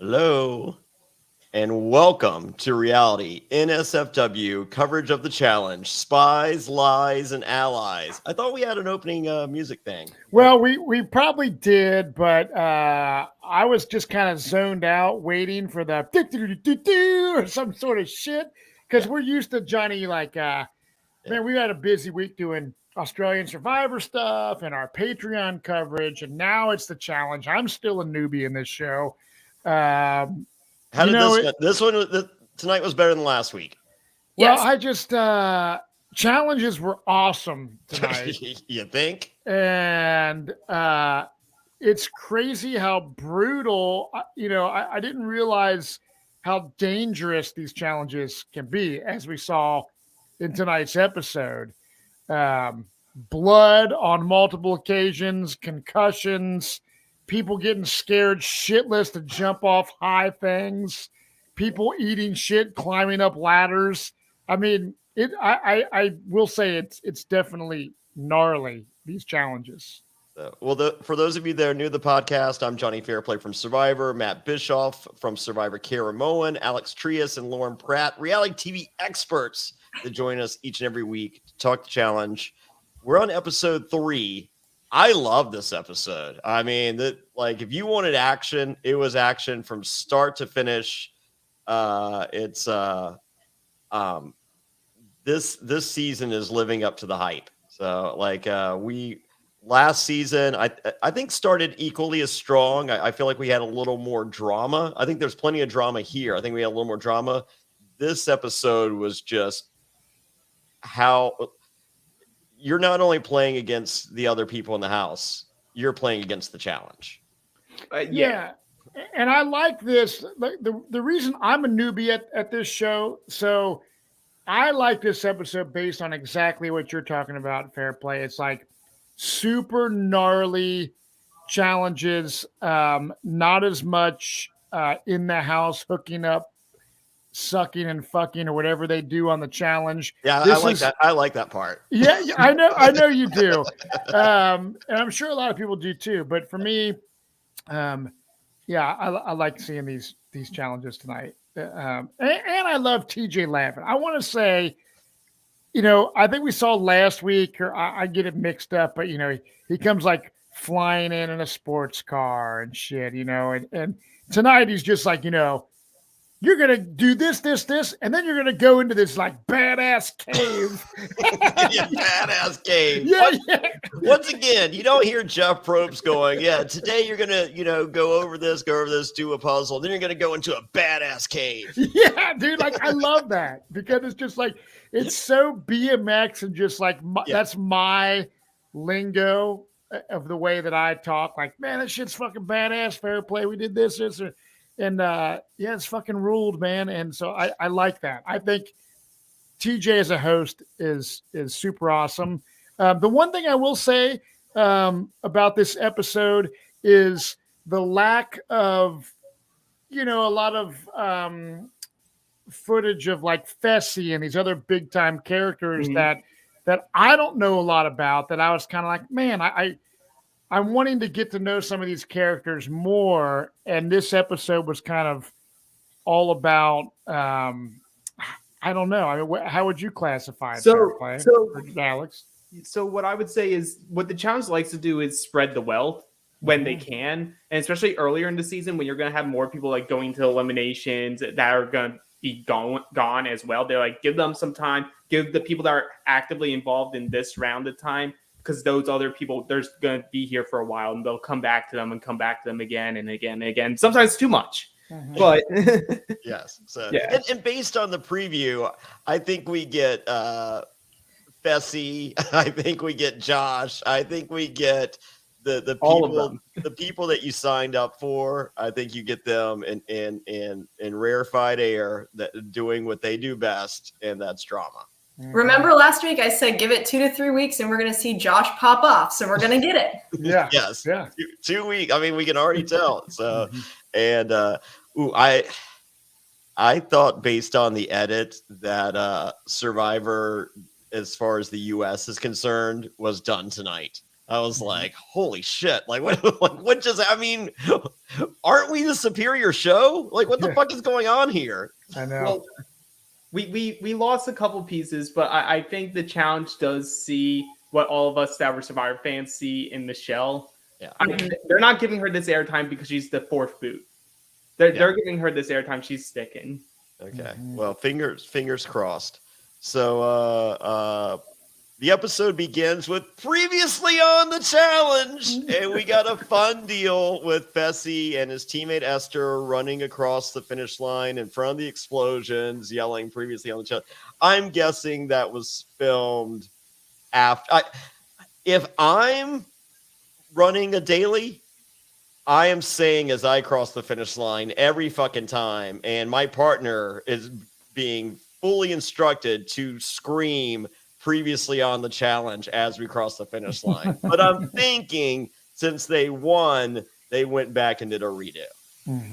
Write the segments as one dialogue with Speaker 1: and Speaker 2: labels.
Speaker 1: Hello, and welcome to Reality NSFW coverage of the challenge Spies, Lies, and Allies. I thought we had an opening music thing.
Speaker 2: Well, we probably did, but I was just kind of zoned out waiting for the or some sort of shit because
Speaker 1: Yeah.
Speaker 2: we're used to Johnny man, we had a busy week doing Australian Survivor stuff and our Patreon coverage, and now it's the challenge. I'm still a newbie in this show. Um,
Speaker 1: How
Speaker 2: you
Speaker 1: did
Speaker 2: know
Speaker 1: this
Speaker 2: it.
Speaker 1: one? Tonight was better than last week.
Speaker 2: Well,
Speaker 3: Yes.
Speaker 2: I just challenges were awesome tonight.
Speaker 1: You think?
Speaker 2: And it's crazy how brutal. I didn't realize how dangerous these challenges can be, as we saw in tonight's episode. Um, Blood on multiple occasions, concussions, people getting scared shitless to jump off high things, people eating shit, climbing up ladders. I mean, I will say it's definitely gnarly, these challenges.
Speaker 1: For those of you that are new to the podcast, I'm Johnny Fairplay from Survivor, Matt Bischoff from Survivor, Kara Moen, Alex Trias, and Lauren Pratt, reality TV experts that join us each and every week to talk the challenge. We're on episode 3. I love this episode. I mean, if you wanted action, it was action from start to finish. It's this season is living up to the hype. So we last season, I think started equally as strong. I feel like we had a little more drama. I think there's plenty of drama here. I think we had a little more drama. This episode was just how you're not only playing against the other people in the house, you're playing against the challenge.
Speaker 2: Yeah. And I like this. The reason I'm a newbie at this show, so I like this episode based on exactly what you're talking about, Fair Play. It's like super gnarly challenges, not as much in the house hooking up, sucking and fucking or whatever they do on the challenge.
Speaker 1: Yeah, I like that. I like that part.
Speaker 2: Yeah, I know you do, and I'm sure a lot of people do too. But for me, I like seeing these challenges tonight, and I love TJ laughing. I want to say, I think we saw last week, or I get it mixed up, but he comes like flying in a sports car and shit, and tonight he's just like, you're gonna do this, and then you're gonna go into this like badass cave.
Speaker 1: Yeah, badass cave.
Speaker 2: Yeah.
Speaker 1: Once again, you don't hear Jeff Probst going, yeah, today you're gonna, go over this, do a puzzle, then you're gonna go into a badass cave.
Speaker 2: Yeah, dude, like I love that because it's just like it's so BMX and just like that's my lingo of the way that I talk. Like, man, that shit's fucking badass. Fair play. We did this, and it's fucking ruled, man. And so I like that. I think TJ as a host is super awesome. The one thing I will say about this episode is the lack of, a lot of footage of like Fessy and these other big time characters that I don't know a lot about. That I was kind of like, man, I'm wanting to get to know some of these characters more, and this episode was kind of all about. I don't know. I mean, how would you classify it? Alex?
Speaker 3: So what I would say is what the challenge likes to do is spread the wealth when they can, and especially earlier in the season when you're going to have more people like going to eliminations that are going to be gone as well. They're like, give them some time, give the people that are actively involved in this round of time, because those other people, they're going to be here for a while and they'll come back to them and come back to them again and again and again. Sometimes too much. But
Speaker 1: yes. So
Speaker 3: yeah.
Speaker 1: And based on the preview, I think we get Fessy. I think we get Josh. I think we get the people that you signed up for. I think you get them in rarefied air that doing what they do best, and that's drama.
Speaker 4: Remember last week I said give it 2 to 3 weeks and we're going to see Josh pop off. So we're going to get it.
Speaker 2: Yeah.
Speaker 1: Yes.
Speaker 2: Yeah.
Speaker 1: 2 weeks. I mean, we can already tell. So, and I thought based on the edit that Survivor, as far as the U.S. is concerned, was done tonight. I was like, holy shit. Like, what just, I mean, aren't we the superior show? Like, what the fuck is going on here?
Speaker 2: I know.
Speaker 3: Well, we lost a couple pieces, but I think the challenge does see what all of us that were Survivor fans see in Michelle.
Speaker 1: Yeah.
Speaker 3: I mean, they're not giving her this airtime because she's the fourth boot. They're giving her this airtime. She's sticking.
Speaker 1: Okay. Well, fingers crossed. So the episode begins with previously on the challenge, and we got a fun deal with Fessy and his teammate Esther running across the finish line in front of the explosions, yelling previously on the challenge. I'm guessing that was filmed after. If I'm running a daily, I am saying as I cross the finish line every fucking time, and my partner is being fully instructed to scream previously on the challenge as we cross the finish line. But I'm thinking since they won, they went back and did a redo.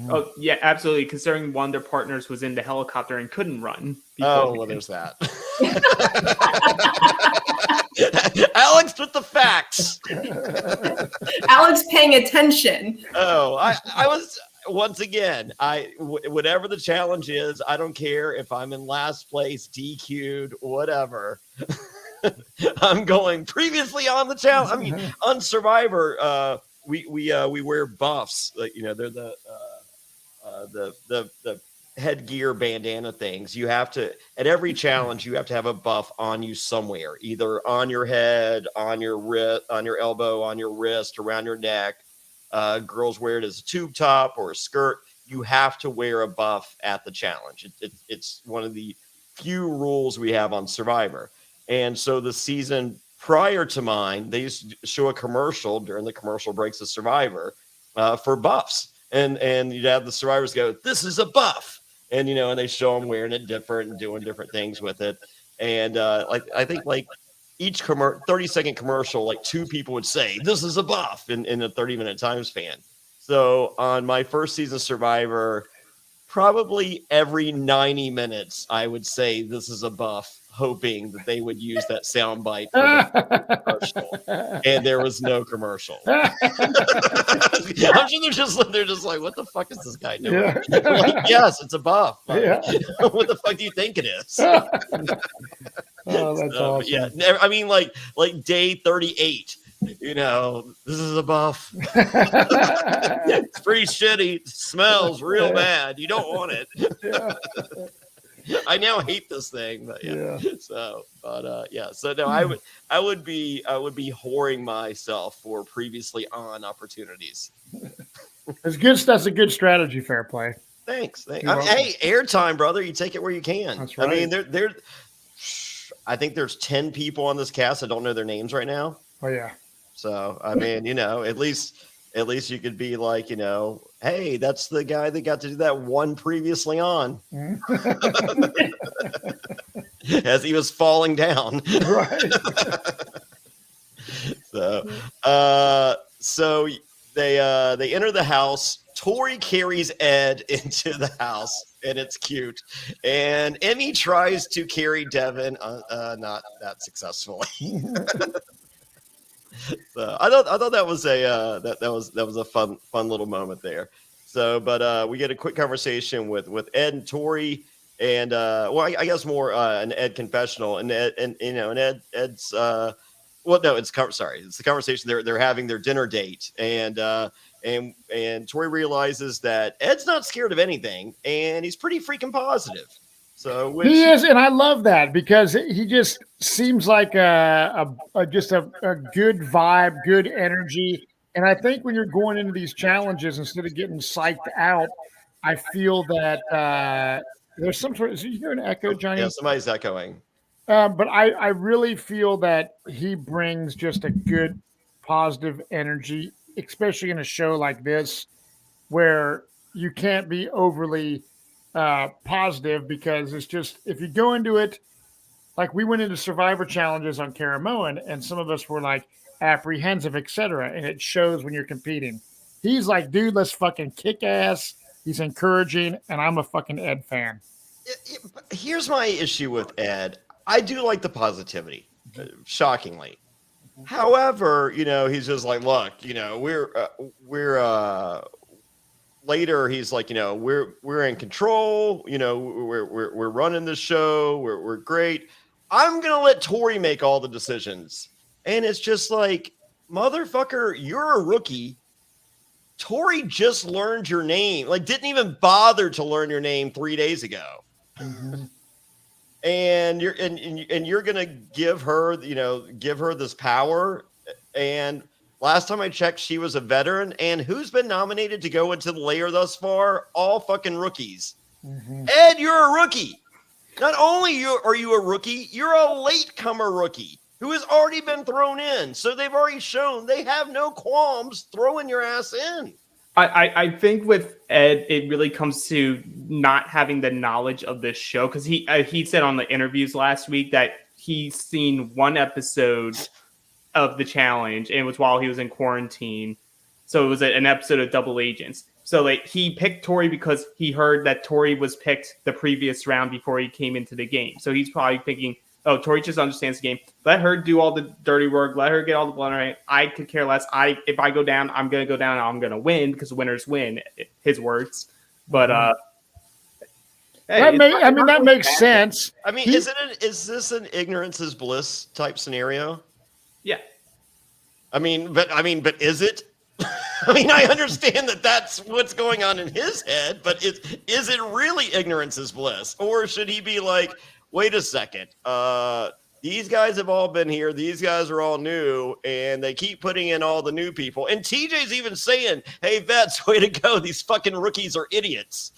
Speaker 3: Oh, yeah, absolutely. Considering one of their partners was in the helicopter and couldn't run.
Speaker 1: Oh, well, there's that. Alex with the facts.
Speaker 4: Alex paying attention.
Speaker 1: Oh, I was once again. Whatever the challenge is, I don't care if I'm in last place, DQ'd, whatever. I'm going previously on the challenge. I mean, on Survivor, we wear buffs. Like, you know, they're the headgear bandana things. You have to, at every challenge, you have to have a buff on you somewhere, either on your head, on your wrist, on your elbow, on your wrist, around your neck. Girls wear it as a tube top or a skirt. You have to wear a buff at the challenge. It's one of the few rules we have on Survivor. And so the season prior to mine, they used to show a commercial during the commercial breaks of Survivor for buffs. And you'd have the survivors go, "This is a buff." And, you know, and they show them wearing it different and doing different things with it. And I think each 30-second commercial, like 2 people would say, "This is a buff" in a 30-minute time span. So on my first season of Survivor, probably every 90 minutes, I would say, "This is a buff," hoping that they would use that sound bite for the commercial. And there was no commercial. I'm sure they're just like, "What the fuck is this guy doing?"
Speaker 2: Yeah.
Speaker 1: Like, yes, it's a buff.
Speaker 2: Yeah.
Speaker 1: What the fuck do you think it is?
Speaker 2: Oh, that's awesome.
Speaker 1: Yeah, I mean, like day 38. You know, "This is a buff." It's pretty shitty. It smells real bad. You don't want it.
Speaker 2: Yeah.
Speaker 1: I now hate this thing, but yeah. So, but yeah. So no, I would be whoring myself for previously on opportunities.
Speaker 2: It's good. That's a good strategy. Fair play.
Speaker 1: Thanks.
Speaker 2: You're
Speaker 1: Hey, airtime, brother. You take it where you can.
Speaker 2: That's right.
Speaker 1: I mean, I think there's 10 people on this cast. I don't know their names right now.
Speaker 2: Oh yeah.
Speaker 1: So I mean, you know, at least you could be like, you know, "Hey, that's the guy that got to do that one previously on," as he was falling down.
Speaker 2: Right.
Speaker 1: So they enter the house. Tori carries Ed into the house, and it's cute. And Emmy tries to carry Devin, not that successfully. So I thought that was a fun little moment there. So, but we get a quick conversation with Ed and Tori, and I guess more an Ed confessional, and Ed, and you know, and Ed's well, no, it's the conversation they're having their dinner date, and Tori realizes that Ed's not scared of anything, and he's pretty freaking positive. So
Speaker 2: he is, and I love that because he just seems like just a good vibe, good energy. And I think when you're going into these challenges, instead of getting psyched out, I feel that there's some sort of. Is you hear an echo, Johnny?
Speaker 1: Yeah, somebody's echoing.
Speaker 2: But I really feel that he brings just a good, positive energy, especially in a show like this, where you can't be overly positive, because it's just, if you go into it, like we went into Survivor challenges on Caramoan, and some of us were like apprehensive, etc., and it shows when you're competing. He's like, "Dude, let's fucking kick ass." He's encouraging, and I'm a fucking Ed fan.
Speaker 1: Here's my issue with Ed. I do like the positivity, shockingly. However, he's just like, look, we're later. He's like, we're in control. We're running the show. We're great. I'm gonna let Tori make all the decisions, and it's just like, motherfucker, you're a rookie. Tori just learned your name, like didn't even bother to learn your name 3 days ago.
Speaker 2: Mm-hmm.
Speaker 1: And you're gonna give her this power. And last time I checked, she was a veteran. And who's been nominated to go into the layer thus far? All fucking rookies.
Speaker 2: Mm-hmm.
Speaker 1: Ed, you're a rookie. Not only are you a rookie, you're a latecomer rookie who has already been thrown in. So they've already shown they have no qualms throwing your ass in.
Speaker 3: I think with Ed, it really comes to not having the knowledge of this show, because he said on the interviews last week that he's seen one episode of the challenge, and it was while he was in quarantine. So it was an episode of Double Agents. So like he picked Tori because he heard that Tori was picked the previous round before he came into the game. So he's probably thinking, oh, Tori just understands the game. Let her do all the dirty work. Let her get all the blood right. I could care less. If I go down, I'm going to go down and I'm going to win, because winners win, his words. But
Speaker 2: that makes sense.
Speaker 1: I mean, is this an ignorance is bliss type scenario?
Speaker 3: Yeah.
Speaker 1: But is it? I mean, I understand that that's what's going on in his head, but is it really ignorance is bliss? Or should he be like, wait a second, these guys have all been here, these guys are all new, and they keep putting in all the new people. And TJ's even saying, hey, vets, way to go, these fucking rookies are idiots.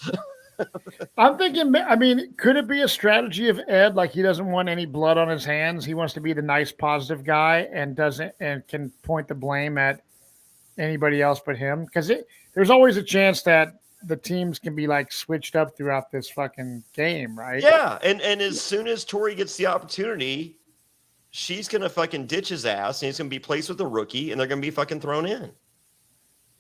Speaker 2: I'm thinking, I mean, could it be a strategy of Ed, like he doesn't want any blood on his hands? He wants to be the nice, positive guy and can point the blame at anybody else but him, because there's always a chance that the teams can be like switched up throughout this fucking game, right?
Speaker 1: Yeah, and as soon as Tori gets the opportunity, she's gonna fucking ditch his ass, and he's gonna be placed with a rookie, and they're gonna be fucking thrown in.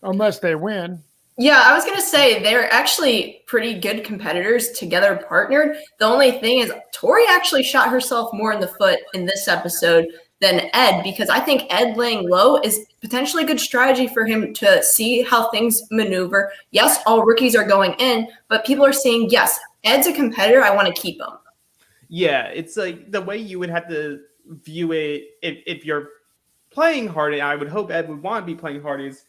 Speaker 2: Unless they win.
Speaker 4: Yeah, I was going to say they're actually pretty good competitors together partnered. The only thing is Tori actually shot herself more in the foot in this episode than Ed, because I think Ed laying low is potentially a good strategy for him to see how things maneuver. Yes, all rookies are going in, but people are saying, yes, Ed's a competitor. I want to keep him.
Speaker 3: Yeah, it's like the way you would have to view it if you're playing hard, and I would hope Ed would want to be playing hard, is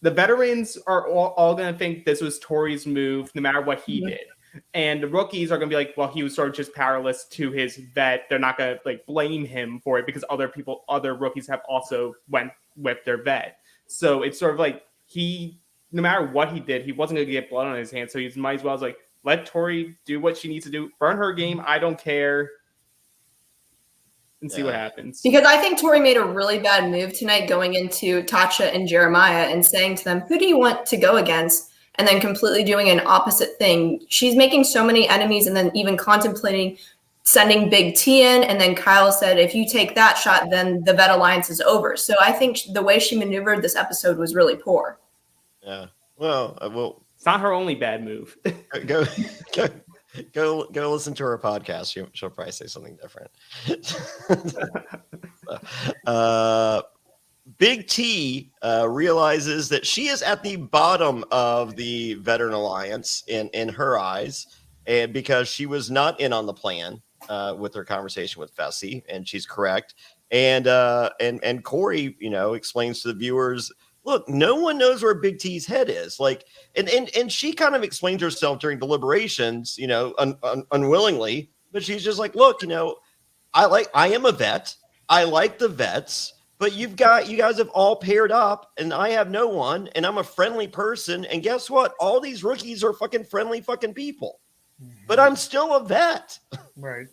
Speaker 3: the veterans are all going to think this was Tori's move, no matter what he did. And the rookies are going to be like, well, he was sort of just powerless to his vet. They're not going to like blame him for it, because other rookies have also went with their vet. So it's sort of like no matter what he did, he wasn't going to get blood on his hands. So he might as well like, let Tori do what she needs to do. Burn her game. I don't care. And see what happens.
Speaker 4: Because I think Tori made a really bad move tonight, going into Tasha and Jeremiah and saying to them, who do you want to go against? And then completely doing an opposite thing. She's making so many enemies, and then even contemplating sending Big T in. And then Kyle said, if you take that shot, then the vet alliance is over. So I think the way she maneuvered this episode was really poor.
Speaker 1: Yeah. Well,
Speaker 3: it's not her only bad move.
Speaker 1: Go listen to her podcast. She'll probably say something different. Big T realizes that she is at the bottom of the veteran alliance in her eyes, and because she was not in on the plan with her conversation with Fessy, and she's correct. And Corey, explains to the viewers, look, no one knows where Big T's head is. Like, and she kind of explains herself during deliberations, unwillingly, but she's just like, look, I am a vet. I like the vets, but you guys have all paired up, and I have no one, and I'm a friendly person. And guess what? All these rookies are fucking friendly fucking people, but I'm still a vet.
Speaker 2: Right.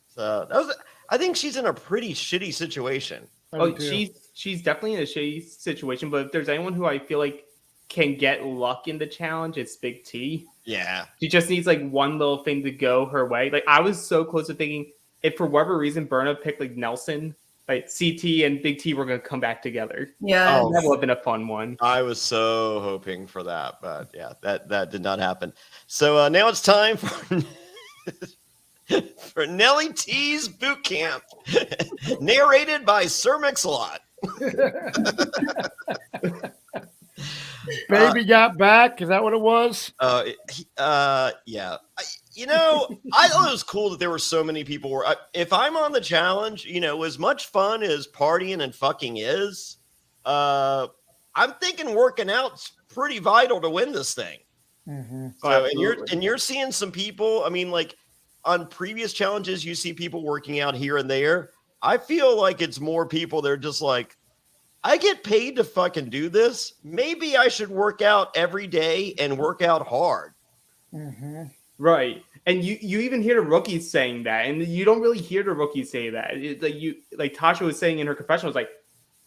Speaker 1: So I think she's in a pretty shitty situation.
Speaker 3: Oh, she's definitely in a shitty situation, but if there's anyone who I feel like can get luck in the challenge, it's Big T.
Speaker 1: Yeah.
Speaker 3: She just needs like one little thing to go her way. Like, I was so close to thinking, if for whatever reason Berna picked like Nelson, like CT and Big T were going to come back together.
Speaker 4: Yeah.
Speaker 3: That would have been a fun one.
Speaker 1: I was so hoping for that, but yeah, that did not happen. So now it's time for for Nelly T's Boot Camp, narrated by Sir Mix-a-Lot.
Speaker 2: Baby got back. Is that what it was?
Speaker 1: Yeah. I thought it was cool that there were so many people. If I'm on the challenge, as much fun as partying and fucking is, I'm thinking working out's pretty vital to win this thing.
Speaker 2: Mm-hmm.
Speaker 1: So, and you're seeing some people. I mean, like on previous challenges, you see people working out here and there. I feel like it's more people. They're just like, I get paid to fucking do this. Maybe I should work out every day and work out hard.
Speaker 2: Mm-hmm.
Speaker 3: Right. And you even hear the rookies saying that, and you don't really hear the rookies say that. Like Tasha was saying in her confessional, was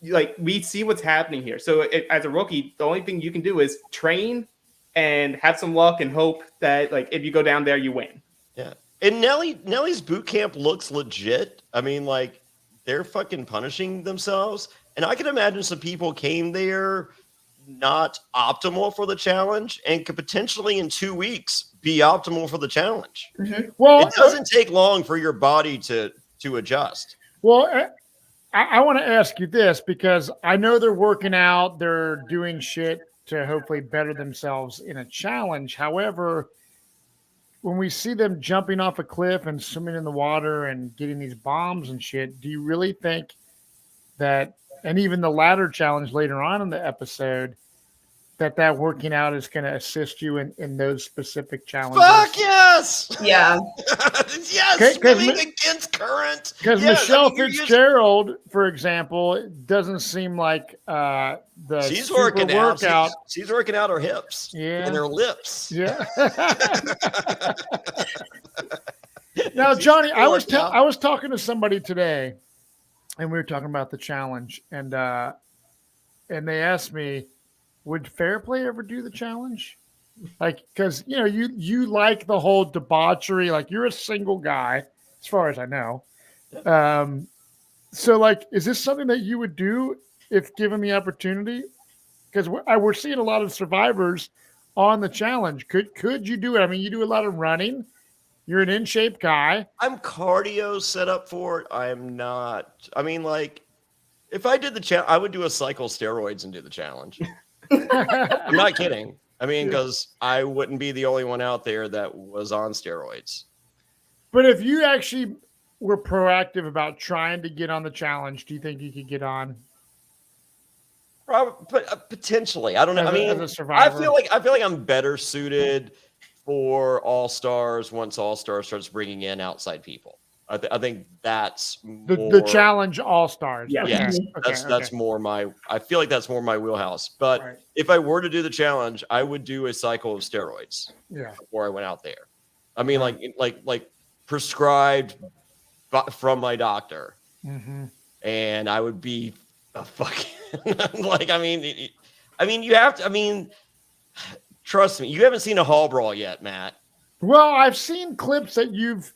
Speaker 3: like we see what's happening here. So as a rookie, the only thing you can do is train and have some luck and hope that like if you go down there, you win.
Speaker 1: Yeah. And Nelly's boot camp looks legit. I mean, like they're fucking punishing themselves. And I can imagine some people came there not optimal for the challenge and could potentially in 2 weeks be optimal for the challenge.
Speaker 4: Mm-hmm.
Speaker 2: Well,
Speaker 1: it doesn't take long for your body to adjust.
Speaker 2: Well, I want to ask you this because I know they're working out, they're doing shit to hopefully better themselves in a challenge. However, when we see them jumping off a cliff and swimming in the water and getting these bombs and shit, do you really think that, and even the ladder challenge later on in the episode, that working out is going to assist you in those specific challenges?
Speaker 1: Fuck yes!
Speaker 4: Yeah.
Speaker 1: Yes! Swimming against current.
Speaker 2: Because Michelle Fitzgerald, for example, doesn't seem like
Speaker 1: she's working
Speaker 2: workout.
Speaker 1: Out. She's working out her hips and her lips.
Speaker 2: Yeah. Now, Johnny, I was talking to somebody today, and we were talking about the challenge, and they asked me, would Fair Play ever do the challenge? Like, because you like the whole debauchery. Like, you're a single guy, as far as I know. So, like, is this something that you would do if given the opportunity? Because we're seeing a lot of survivors on the challenge. Could you do it? I mean, you do a lot of running. You're an in-shape guy. I'm
Speaker 1: cardio set up for it. I'm not. I mean, like, if I did the challenge, I would do a cycle steroids and do the challenge. I'm not kidding. I mean, because I wouldn't be the only one out there that was on steroids.
Speaker 2: But if you actually were proactive about trying to get on the challenge, do you think you could get on?
Speaker 1: Probably, potentially. I don't know. I mean,
Speaker 2: as a survivor.
Speaker 1: I feel like I'm better suited for All Stars once All Stars starts bringing in outside people. I think that's more,
Speaker 2: the challenge All Stars.
Speaker 3: Yeah,
Speaker 1: yes, that's more my. I feel like that's more my wheelhouse. But if I were to do the challenge, I would do a cycle of steroids.
Speaker 2: Yeah.
Speaker 1: Before I went out there, I mean, like prescribed from my doctor, and I would be a fucking like. I mean, you have to. I mean, trust me, you haven't seen a hall brawl yet, Matt.
Speaker 2: Well, I've seen clips that you've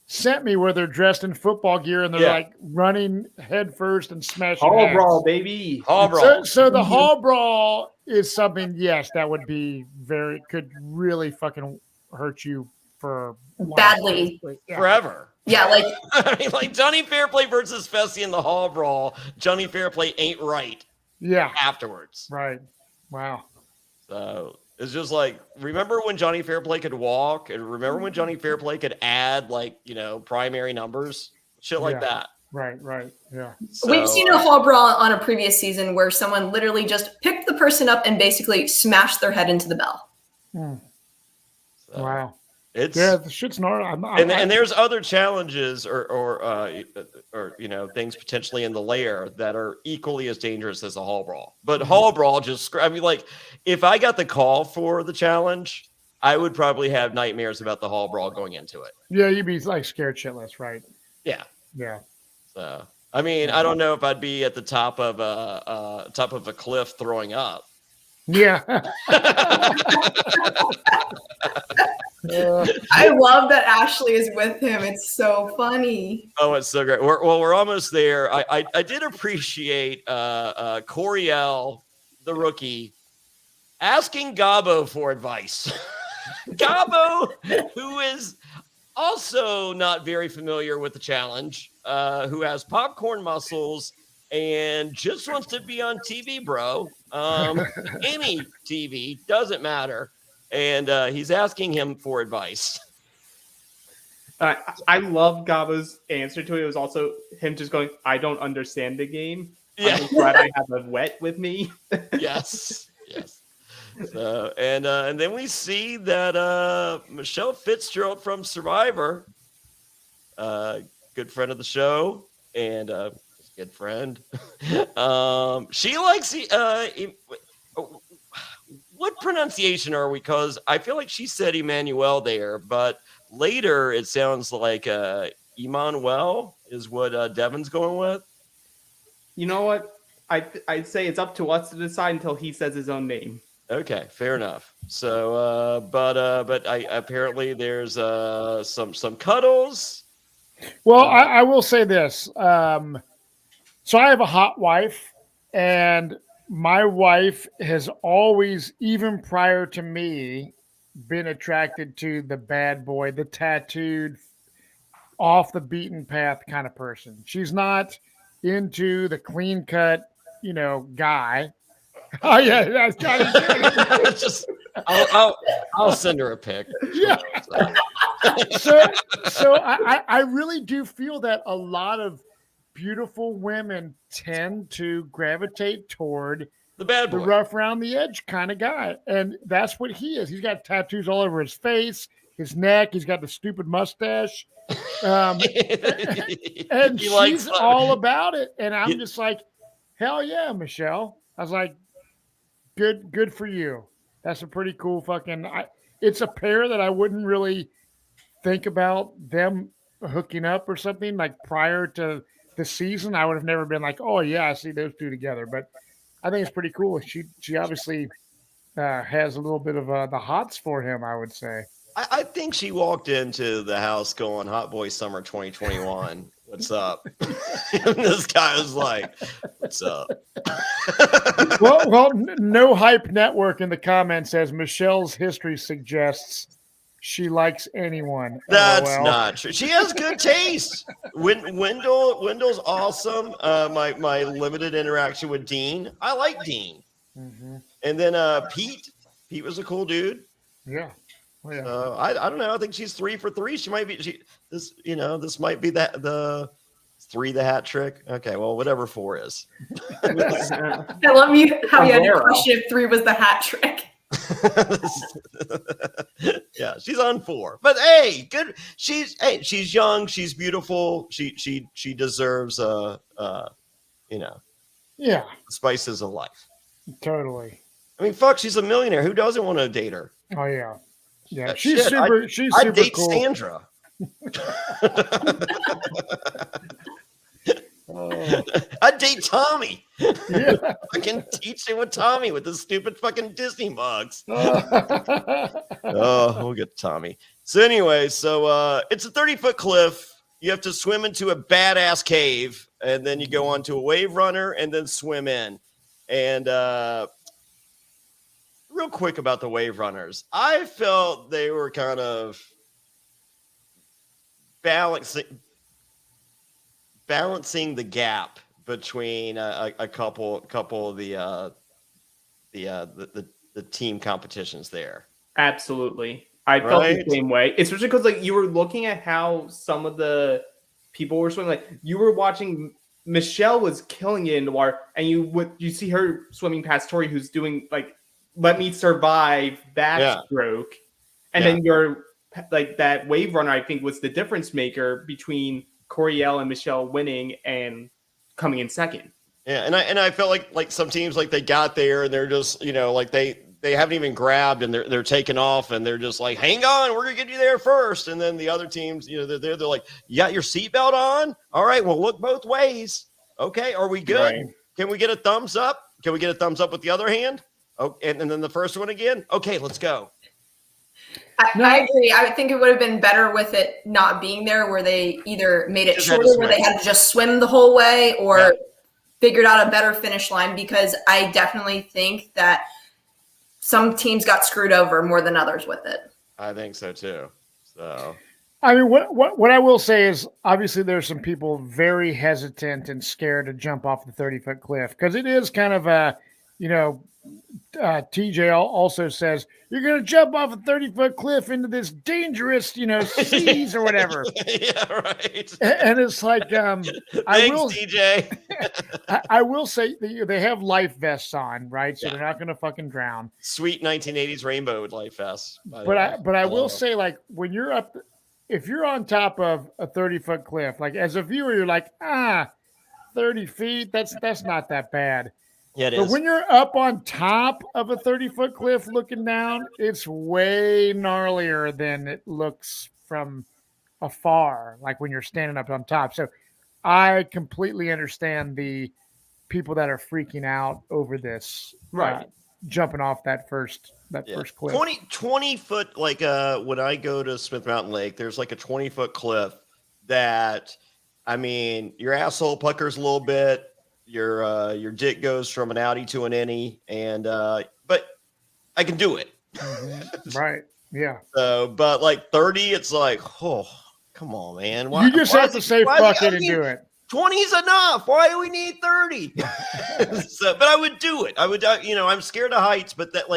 Speaker 2: sent me where they're dressed in football gear and they're like running head first and smashing
Speaker 3: hall
Speaker 2: heads.
Speaker 3: brawl, baby.
Speaker 1: Hall brawl.
Speaker 2: So the hall brawl is something, yes, that would be could really fucking hurt you for
Speaker 4: badly
Speaker 1: forever.
Speaker 4: Yeah, like
Speaker 1: I mean, like Johnny Fairplay versus Fessy in the hall brawl. Johnny Fairplay ain't right.
Speaker 2: Yeah.
Speaker 1: Afterwards.
Speaker 2: Right. Wow.
Speaker 1: So it's just like, remember when Johnny Fairplay could walk, and remember when Johnny Fairplay could add primary numbers, shit like that.
Speaker 2: Right. Yeah.
Speaker 4: So, we've seen a hall brawl on a previous season where someone literally just picked the person up and basically smashed their head into the bell.
Speaker 1: So
Speaker 2: wow.
Speaker 1: The
Speaker 2: shit's gnarly.
Speaker 1: And there's other challenges or things potentially in the lair that are equally as dangerous as the hall brawl. But hall brawl if I got the call for the challenge, I would probably have nightmares about the hall brawl going into it.
Speaker 2: Yeah, you'd be like scared shitless, right?
Speaker 1: Yeah.
Speaker 2: Yeah.
Speaker 1: So I mean, I don't know if I'd be at the top of a cliff throwing up.
Speaker 2: Yeah.
Speaker 4: I love that Ashley is with him. It's so funny.
Speaker 1: Oh, it's so great. We're almost there. I did appreciate Coriel, the rookie, asking Gabo for advice. Gabo, who is also not very familiar with the challenge, who has popcorn muscles and just wants to be on TV, bro. Any TV, doesn't matter. And he's asking him for advice.
Speaker 3: I love Gabo's answer to it. It was also him just going, I don't understand the game.
Speaker 1: Yeah.
Speaker 3: I'm just glad I have a wet with me.
Speaker 1: Yes. So, and then we see that Michelle Fitzgerald from Survivor, good friend of the show and good friend. She likes what pronunciation are we? Because I feel like she said Emmanuel there, but later it sounds like Emmanuel is what Devin's going with.
Speaker 3: You know what? I'd say it's up to us to decide until he says his own name.
Speaker 1: Okay, fair enough. So, but apparently there's some cuddles.
Speaker 2: Well, I will say this. So I have a hot wife, and my wife has always, even prior to me, been attracted to the bad boy, the tattooed, off the beaten path kind of person. She's not into the clean cut, guy. Oh yeah, that's Johnny.
Speaker 1: Just I'll send her a pic.
Speaker 2: Yeah. So I really do feel that a lot of beautiful women tend to gravitate toward
Speaker 1: the bad boy,
Speaker 2: the rough around the edge kind of guy, and that's what he is. He's got tattoos all over his face, his neck. He's got the stupid mustache, and she's all about it. And I'm just like, hell yeah, Michelle. I was like, good for you. That's a pretty cool fucking. It's a pair that I wouldn't really think about them hooking up or something like prior to the season. I would have never been like, oh yeah, I see those two together. But I think it's pretty cool. She obviously has a little bit of the hots for him, I would say.
Speaker 1: I think she walked into the house going, "Hot Boy Summer 2021. What's up?" And this guy was like, "What's up?"
Speaker 2: well, No Hype Network in the comments says Michelle's history suggests she likes anyone.
Speaker 1: That's not true. She has good taste. Wendell's awesome. My limited interaction with Dean, I like Dean.
Speaker 2: Mm-hmm.
Speaker 1: And then Pete was a cool dude.
Speaker 2: Yeah. Oh, yeah.
Speaker 1: I don't know. I think she's 3 for 3. She might be this might be the 3 the hat trick. Okay, well, whatever 4 is.
Speaker 4: I love how you had your question if 3 was the hat trick.
Speaker 1: Yeah, she's on 4. But hey, good. She's young. She's beautiful. She deserves yeah,
Speaker 2: the
Speaker 1: spices of life.
Speaker 2: Totally.
Speaker 1: I mean, fuck, she's a millionaire. Who doesn't want to date her?
Speaker 2: Oh yeah. Yeah, she's super. She's
Speaker 1: I'd
Speaker 2: super
Speaker 1: date
Speaker 2: cool.
Speaker 1: Sandra. I'd date Tommy.
Speaker 2: Yeah.
Speaker 1: I can teach him with Tommy with the stupid fucking Disney mugs. Oh, we'll get to Tommy. So anyway, it's a 30-foot cliff. You have to swim into a badass cave, and then you go onto a wave runner and then swim in. And real quick about the wave runners, I felt they were kind of balancing the gap between a couple of the team competitions there.
Speaker 3: Absolutely. I felt the same way, especially because like you were looking at how some of the people were swimming. Like you were watching, Michelle was killing it in the water, and you see her swimming past Tori, who's doing like "Let Me Survive" backstroke, and then you're like that wave runner. I think was the difference maker between Coriel and Michelle winning and coming in second.
Speaker 1: Yeah, and I felt like some teams, like they got there and they're just like they haven't even grabbed and they're taking off and they're just like, hang on, we're gonna get you there first. And then the other teams, they're like, you got your seatbelt on? All right, well, look both ways. Okay, are we good? Right. Can we get a thumbs up? Can we get a thumbs up with the other hand? Oh, and then the first one again. Okay, let's go.
Speaker 4: I agree. I think it would have been better with it not being there, where they either made it shorter, where they had to just swim the whole way, or figured out a better finish line. Because I definitely think that some teams got screwed over more than others with it.
Speaker 1: I think so too. So
Speaker 2: I mean, what I will say is obviously there's some people very hesitant and scared to jump off the 30-foot cliff because it is kind of a, you know, TJ also says you're going to jump off a 30-foot cliff into this dangerous, seas or whatever.
Speaker 1: Yeah, right.
Speaker 2: And it's like,
Speaker 1: Thanks, TJ.
Speaker 2: I will say they have life vests on, right? So they're not going to fucking drown.
Speaker 1: Sweet 1980s rainbow life vest.
Speaker 2: But I will say, like, when you're up, if you're on top of a 30-foot cliff, like as a viewer, you're like, 30 feet, that's not that bad.
Speaker 1: Yeah, it
Speaker 2: But
Speaker 1: is.
Speaker 2: when you're up on top of a 30-foot cliff looking down, it's way gnarlier than it looks from afar, like when you're standing up on top. So I completely understand the people that are freaking out over this,
Speaker 3: Right.
Speaker 2: Jumping off that first cliff.
Speaker 1: 20 foot, like when I go to Smith Mountain Lake, there's like a 20-foot cliff that, I mean, your asshole puckers a little bit, your dick goes from an outie to an innie, and but I can do it.
Speaker 2: Right. Yeah.
Speaker 1: So, but like 30, it's like, oh, come on, man.
Speaker 2: You just have to say fuck it and do it.
Speaker 1: 20 is enough. Why do we need 30? But I would do it. I would, I'm scared of heights, but that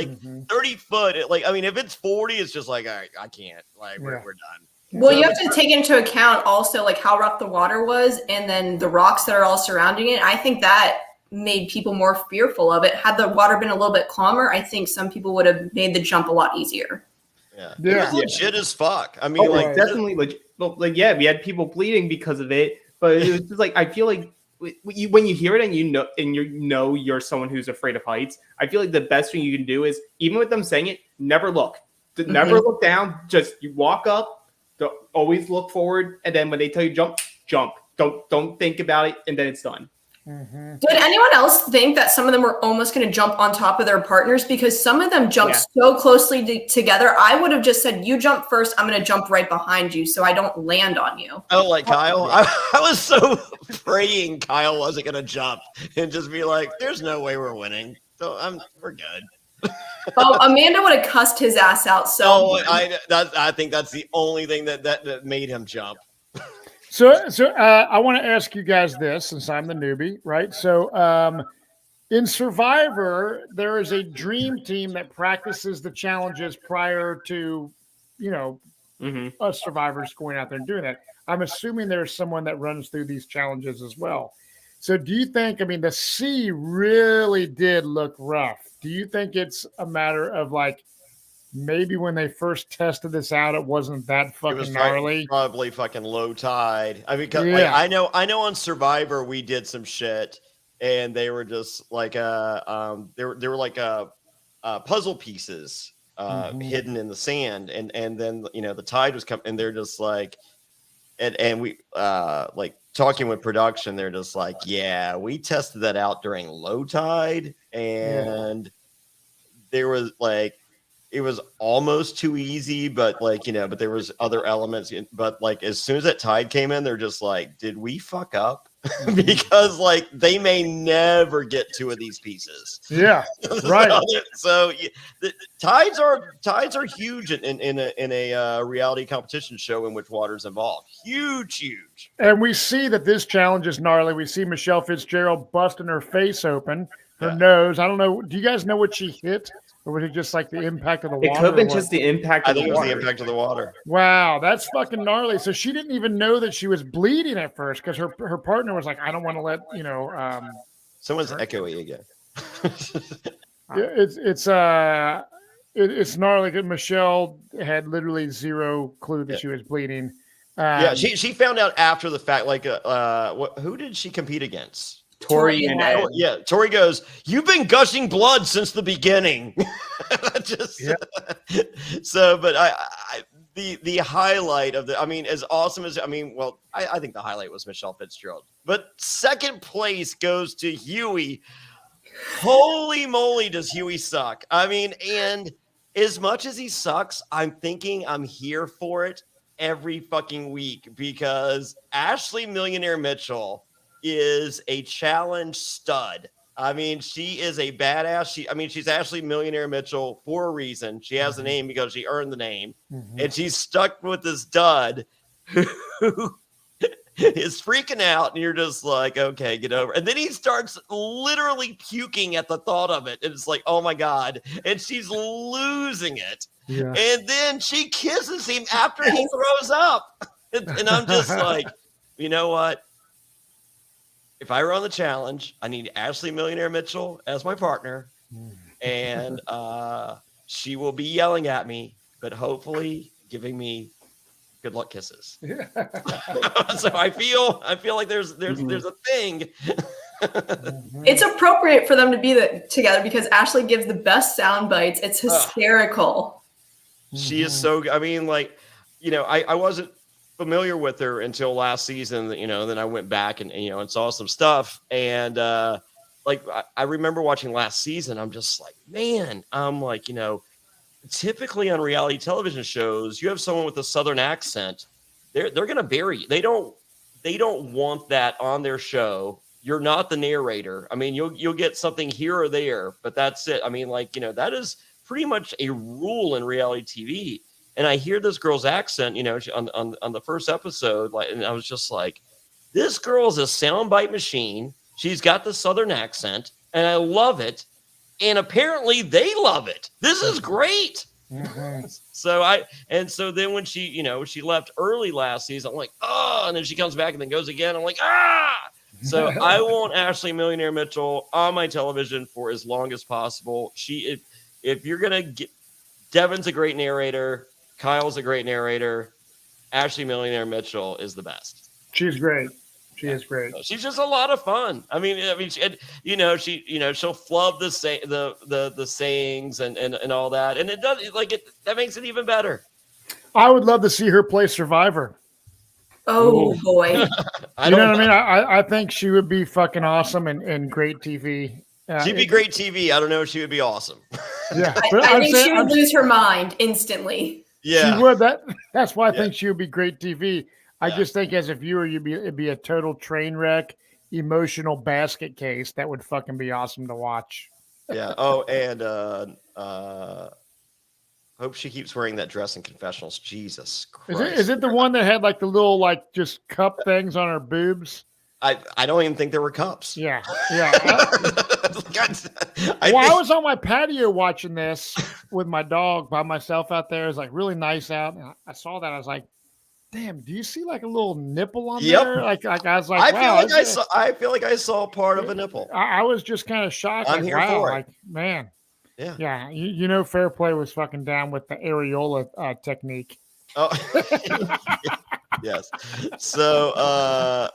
Speaker 1: 30 foot, I mean, if it's 40, it's just like, all right, I can't. Like, we're done.
Speaker 4: Well, you have to take into account also like how rough the water was and then the rocks that are all surrounding it. I think that made people more fearful of it. Had the water been a little bit calmer, I think some people would have made the jump a lot easier.
Speaker 1: Yeah. It was legit as fuck. I mean,
Speaker 3: definitely legit. Well, we had people bleeding because of it. But it was just like, I feel like when you hear it and you're someone who's afraid of heights, I feel like the best thing you can do is, even with them saying it, never look. Never look down. Just you walk up, always look forward, and then when they tell you jump, jump. Don't think about it, and then it's done.
Speaker 4: Did anyone else think that some of them were almost going to jump on top of their partners because some of them jumped so closely together? I would have just said, you jump first, I'm going to jump right behind you so I don't land on you.
Speaker 1: Oh, like Kyle? I was so praying Kyle wasn't going to jump and just be like, there's no way we're winning. So we're good.
Speaker 4: Oh, Amanda would have cussed his ass out. So
Speaker 1: I think that's the only thing that made him jump.
Speaker 2: So I want to ask you guys this, since I'm the newbie, right? So in Survivor, there is a dream team that practices the challenges prior to, us survivors going out there and doing that. I'm assuming there's someone that runs through these challenges as well. So do you think, the sea really did look rough. Do you think it's a matter of like, maybe when they first tested this out, it wasn't that fucking gnarly?
Speaker 1: Probably fucking low tide. I mean, I know on Survivor we did some shit, and they were just like they were like puzzle pieces hidden in the sand, and then the tide was coming, and they're just like, and we like talking with production, they're just like, yeah, we tested that out during low tide, and there was like, it was almost too easy, but but there was other elements. But like, as soon as that tide came in, they're just like, did we fuck up? Because like, they may never get 2 of these pieces.
Speaker 2: Yeah. Right.
Speaker 1: So the tides are huge in a reality competition show in which water's involved. Huge.
Speaker 2: And we see that this challenge is gnarly. We see Michelle Fitzgerald busting her face open, her nose. I don't know. Do you guys know what she hit? Or was it just like the impact of the water?
Speaker 3: It could have been just the impact of the water.
Speaker 1: I think it was the impact of the water.
Speaker 2: Wow, that's fucking gnarly. So she didn't even know that she was bleeding at first because her partner was like, I don't want to let,
Speaker 1: Someone's echoing again.
Speaker 2: It's gnarly. Michelle had literally zero clue that she was bleeding.
Speaker 1: She found out after the fact, like, who did she compete against?
Speaker 3: Tori and Ed.
Speaker 1: Yeah, Tori goes, you've been gushing blood since the beginning. So, but the highlight of as awesome as, I think the highlight was Michelle Fitzgerald. But second place goes to Huey. Holy moly, does Huey suck. And as much as he sucks, I'm thinking I'm here for it every fucking week because Ashley Millionaire Mitchell is a challenge stud. I mean, she is a badass. She's Ashley Millionaire Mitchell for a reason. She has the name because she earned the name. And she's stuck with this dud who is freaking out. And you're just like, okay, get over. And then he starts literally puking at the thought of it. And it's like, oh my God. And she's losing it.
Speaker 2: Yeah.
Speaker 1: And then she kisses him after he throws up. And I'm just like, you know what? If I run the challenge, I need Ashley Millionaire Mitchell as my partner, and she will be yelling at me, but hopefully giving me good luck kisses. Yeah. So I feel like there's a thing.
Speaker 4: It's appropriate for them to be together because Ashley gives the best sound bites. It's hysterical.
Speaker 1: She is so. I mean, like, I wasn't familiar with her until last season, then I went back and saw some stuff. And I remember watching last season. I'm just like, man, I'm like, typically on reality television shows, you have someone with a Southern accent. They're going to bury you. They don't want that on their show. You're not the narrator. I mean, you'll get something here or there, but that's it. I mean, that is pretty much a rule in reality TV. And I hear this girl's accent, on the first episode, and I was just like, this girl's a soundbite machine. She's got the Southern accent, and I love it. And apparently they love it. This is great. So then when she left early last season, I'm like, oh, and then she comes back and then goes again. I'm like, ah. So I want Ashley Millionaire Mitchell on my television for as long as possible. If you're gonna get, Devin's a great narrator. Kyle's a great narrator. Ashley Millionaire Mitchell is the best.
Speaker 2: She's great. She is great.
Speaker 1: She's just a lot of fun. I mean, she'll flub the sayings and all that, and it does that makes it even better.
Speaker 2: I would love to see her play Survivor.
Speaker 4: Oh boy!
Speaker 2: You know what I mean? I think she would be fucking awesome and great TV.
Speaker 1: She'd be great TV. I don't know if she would be awesome.
Speaker 2: Yeah,
Speaker 4: I think she would lose her mind instantly.
Speaker 1: Yeah,
Speaker 2: she would. That's why I think she would be great TV. I just think as a viewer, it'd be a total train wreck, emotional basket case that would fucking be awesome to watch.
Speaker 1: Yeah. Oh, and hope she keeps wearing that dress in confessionals. Jesus Christ.
Speaker 2: Is it the one that had the little just cup things on her boobs?
Speaker 1: I don't even think there were cups.
Speaker 2: Yeah. I was on my patio watching this with my dog by myself out there. It's really nice out. And I saw that. I was like, damn, do you see a little nipple on there? I was like,
Speaker 1: I feel like I saw part of a nipple.
Speaker 2: I was just kind of shocked.
Speaker 1: I'm here for it.
Speaker 2: Man.
Speaker 1: Yeah.
Speaker 2: Yeah. Fair Play was fucking down with the areola technique.
Speaker 1: Oh, yes. So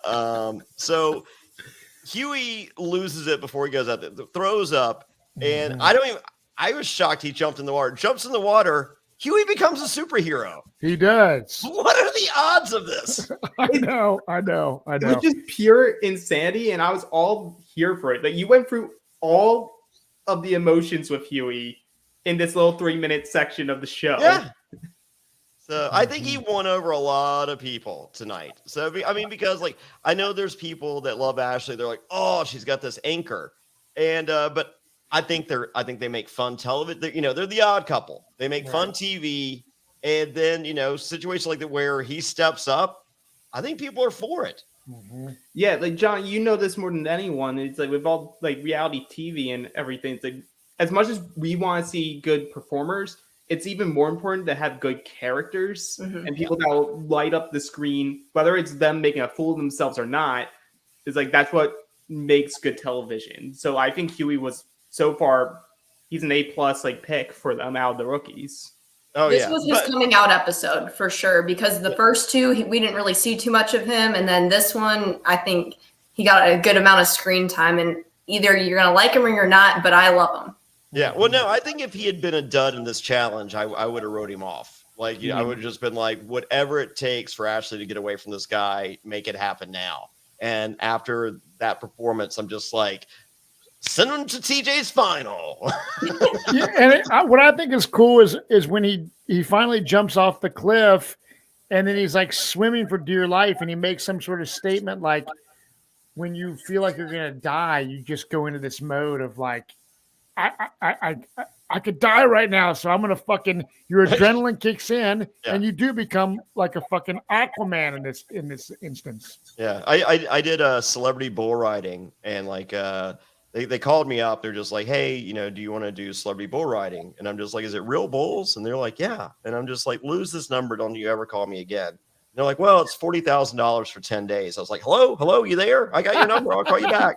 Speaker 1: Huey loses it before he goes out there, throws up, and I was shocked he jumped in the water. Jumps in the water. Huey becomes a superhero.
Speaker 2: He does.
Speaker 1: What are the odds of this?
Speaker 2: I know.
Speaker 3: It was just pure insanity, and I was all here for it. You went through all of the emotions with Huey in this little 3-minute section of the show.
Speaker 1: Yeah. So I think he won over a lot of people tonight. So I mean, because I know there's people that love Ashley. They're like, oh, she's got this anchor, and but I think they make fun television. They're the odd couple. They make fun TV, and then situations like that where he steps up. I think people are for it.
Speaker 3: Mm-hmm. Yeah, John, you know this more than anyone. It's with all reality TV and everything. It's as much as we want to see good performers, it's even more important to have good characters and people that will light up the screen, whether it's them making a fool of themselves or not. Is that's what makes good television. So I think Huey was so far, he's an A+ pick for them out of the rookies.
Speaker 1: Oh,
Speaker 4: this was his coming out episode for sure, because the first two we didn't really see too much of him, and then this one I think he got a good amount of screen time, and either you're gonna like him or you're not, but I love him.
Speaker 1: Yeah, well, no, I think if he had been a dud in this challenge, I would have wrote him off. I would have just been whatever it takes for Ashley to get away from this guy, make it happen now. And after that performance, I'm just send him to TJ's final.
Speaker 2: Yeah, and what I think is cool is when he finally jumps off the cliff, and then he's swimming for dear life, and he makes some sort of statement when you feel like you're gonna die, you just go into this mode of like, I could die right now, so I'm gonna fucking. Your adrenaline kicks in, and you do become like a fucking Aquaman in this instance.
Speaker 1: Yeah, I did a celebrity bull riding, and like they called me up. They're just like, hey, do you want to do celebrity bull riding? And I'm just like, is it real bulls? And they're like, yeah. And I'm just like, lose this number. Don't you ever call me again. And they're like, well, it's $40,000 for 10 days. I was like, hello, you there? I got your number. I'll call you back.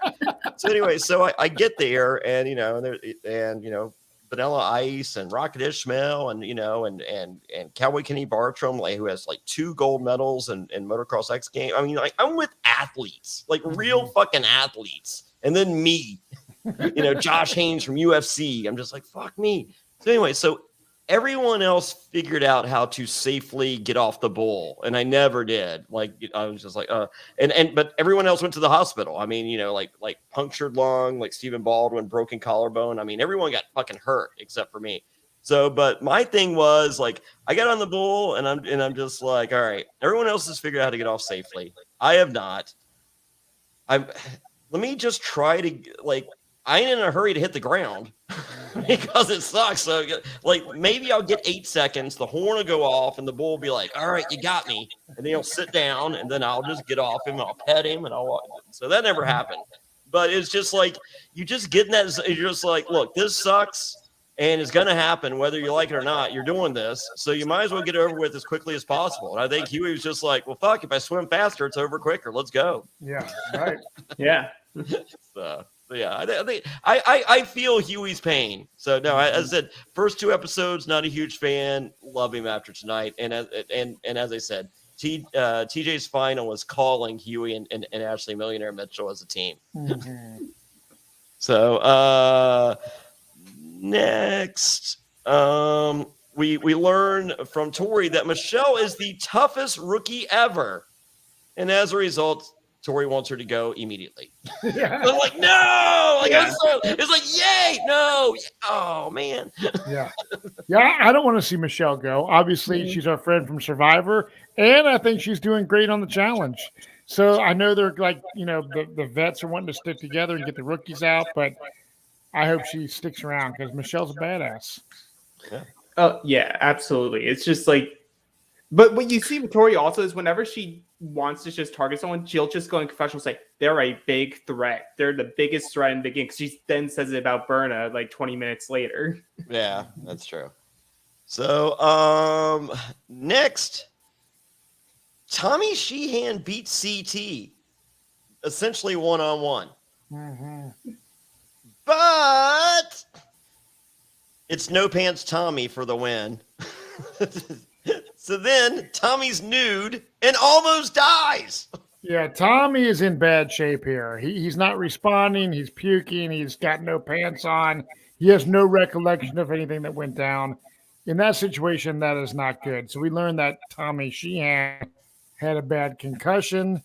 Speaker 1: So anyway, so I get there, and Vanilla Ice and Rocket Ishmael and Cowboy Kenny Bartram, like, who has like 2 gold medals in motocross X Games. I mean, like, I'm with athletes, like real fucking athletes. And then me, Josh Haynes from UFC. I'm just like, fuck me. So anyway, so everyone else figured out how to safely get off the bull, and I never did. Like, I was just like, but everyone else went to the hospital. I mean, like punctured lung, like Stephen Baldwin, broken collarbone. I mean, everyone got fucking hurt except for me. So, but my thing was like, I got on the bull, and I'm just like, all right, everyone else has figured out how to get off safely. I have not. Let me just try to, like, I ain't in a hurry to hit the ground because it sucks. So, like, maybe I'll get 8 seconds. The horn will go off, and the bull will be like, all right, you got me. And then he'll sit down, and then I'll just get off him. I'll pet him, and I'll walk. So that never happened. But it's just like, you just get in that. You're just like, look, this sucks, and it's going to happen whether you like it or not. You're doing this. So you might as well get it over with as quickly as possible. And I think Huey was just like, well, fuck, if I swim faster, it's over quicker. Let's go.
Speaker 2: Yeah, right.
Speaker 3: Yeah.
Speaker 1: So yeah, I feel Huey's pain. So no, as I said, first 2 episodes, not a huge fan. Love him after tonight. And as I said, TJ's final was calling Huey and Ashley Millionaire Mitchell as a team.
Speaker 2: Mm-hmm.
Speaker 1: So next, we learn from Tori that Michelle is the toughest rookie ever, and as a result, Tori wants her to go immediately.
Speaker 2: Yeah.
Speaker 1: I'm like, no, like, yeah. It's like, yay, no, oh man.
Speaker 2: Yeah, I don't want to see Michelle go. Obviously, she's our friend from Survivor, and I think she's doing great on the challenge. So I know they're like, the vets are wanting to stick together and get the rookies out, but I hope she sticks around because Michelle's a badass.
Speaker 1: Yeah.
Speaker 3: Oh yeah, absolutely. It's just like, but what you see with Tori also is whenever she wants to just target someone, she'll just go in confessional, say they're a big threat. They're the biggest threat in the game. Because she then says it about Berna like 20 minutes later.
Speaker 1: Yeah, that's true. So next, Tommy Sheehan beats CT essentially 1-on-1.
Speaker 2: Mm-hmm.
Speaker 1: But it's No Pants Tommy for the win. So then Tommy's nude and almost dies.
Speaker 2: Yeah, Tommy is in bad shape here. He's not responding. He's puking. He's got no pants on. He has no recollection of anything that went down. In that situation, that is not good. So we learned that Tommy Sheehan had a bad concussion.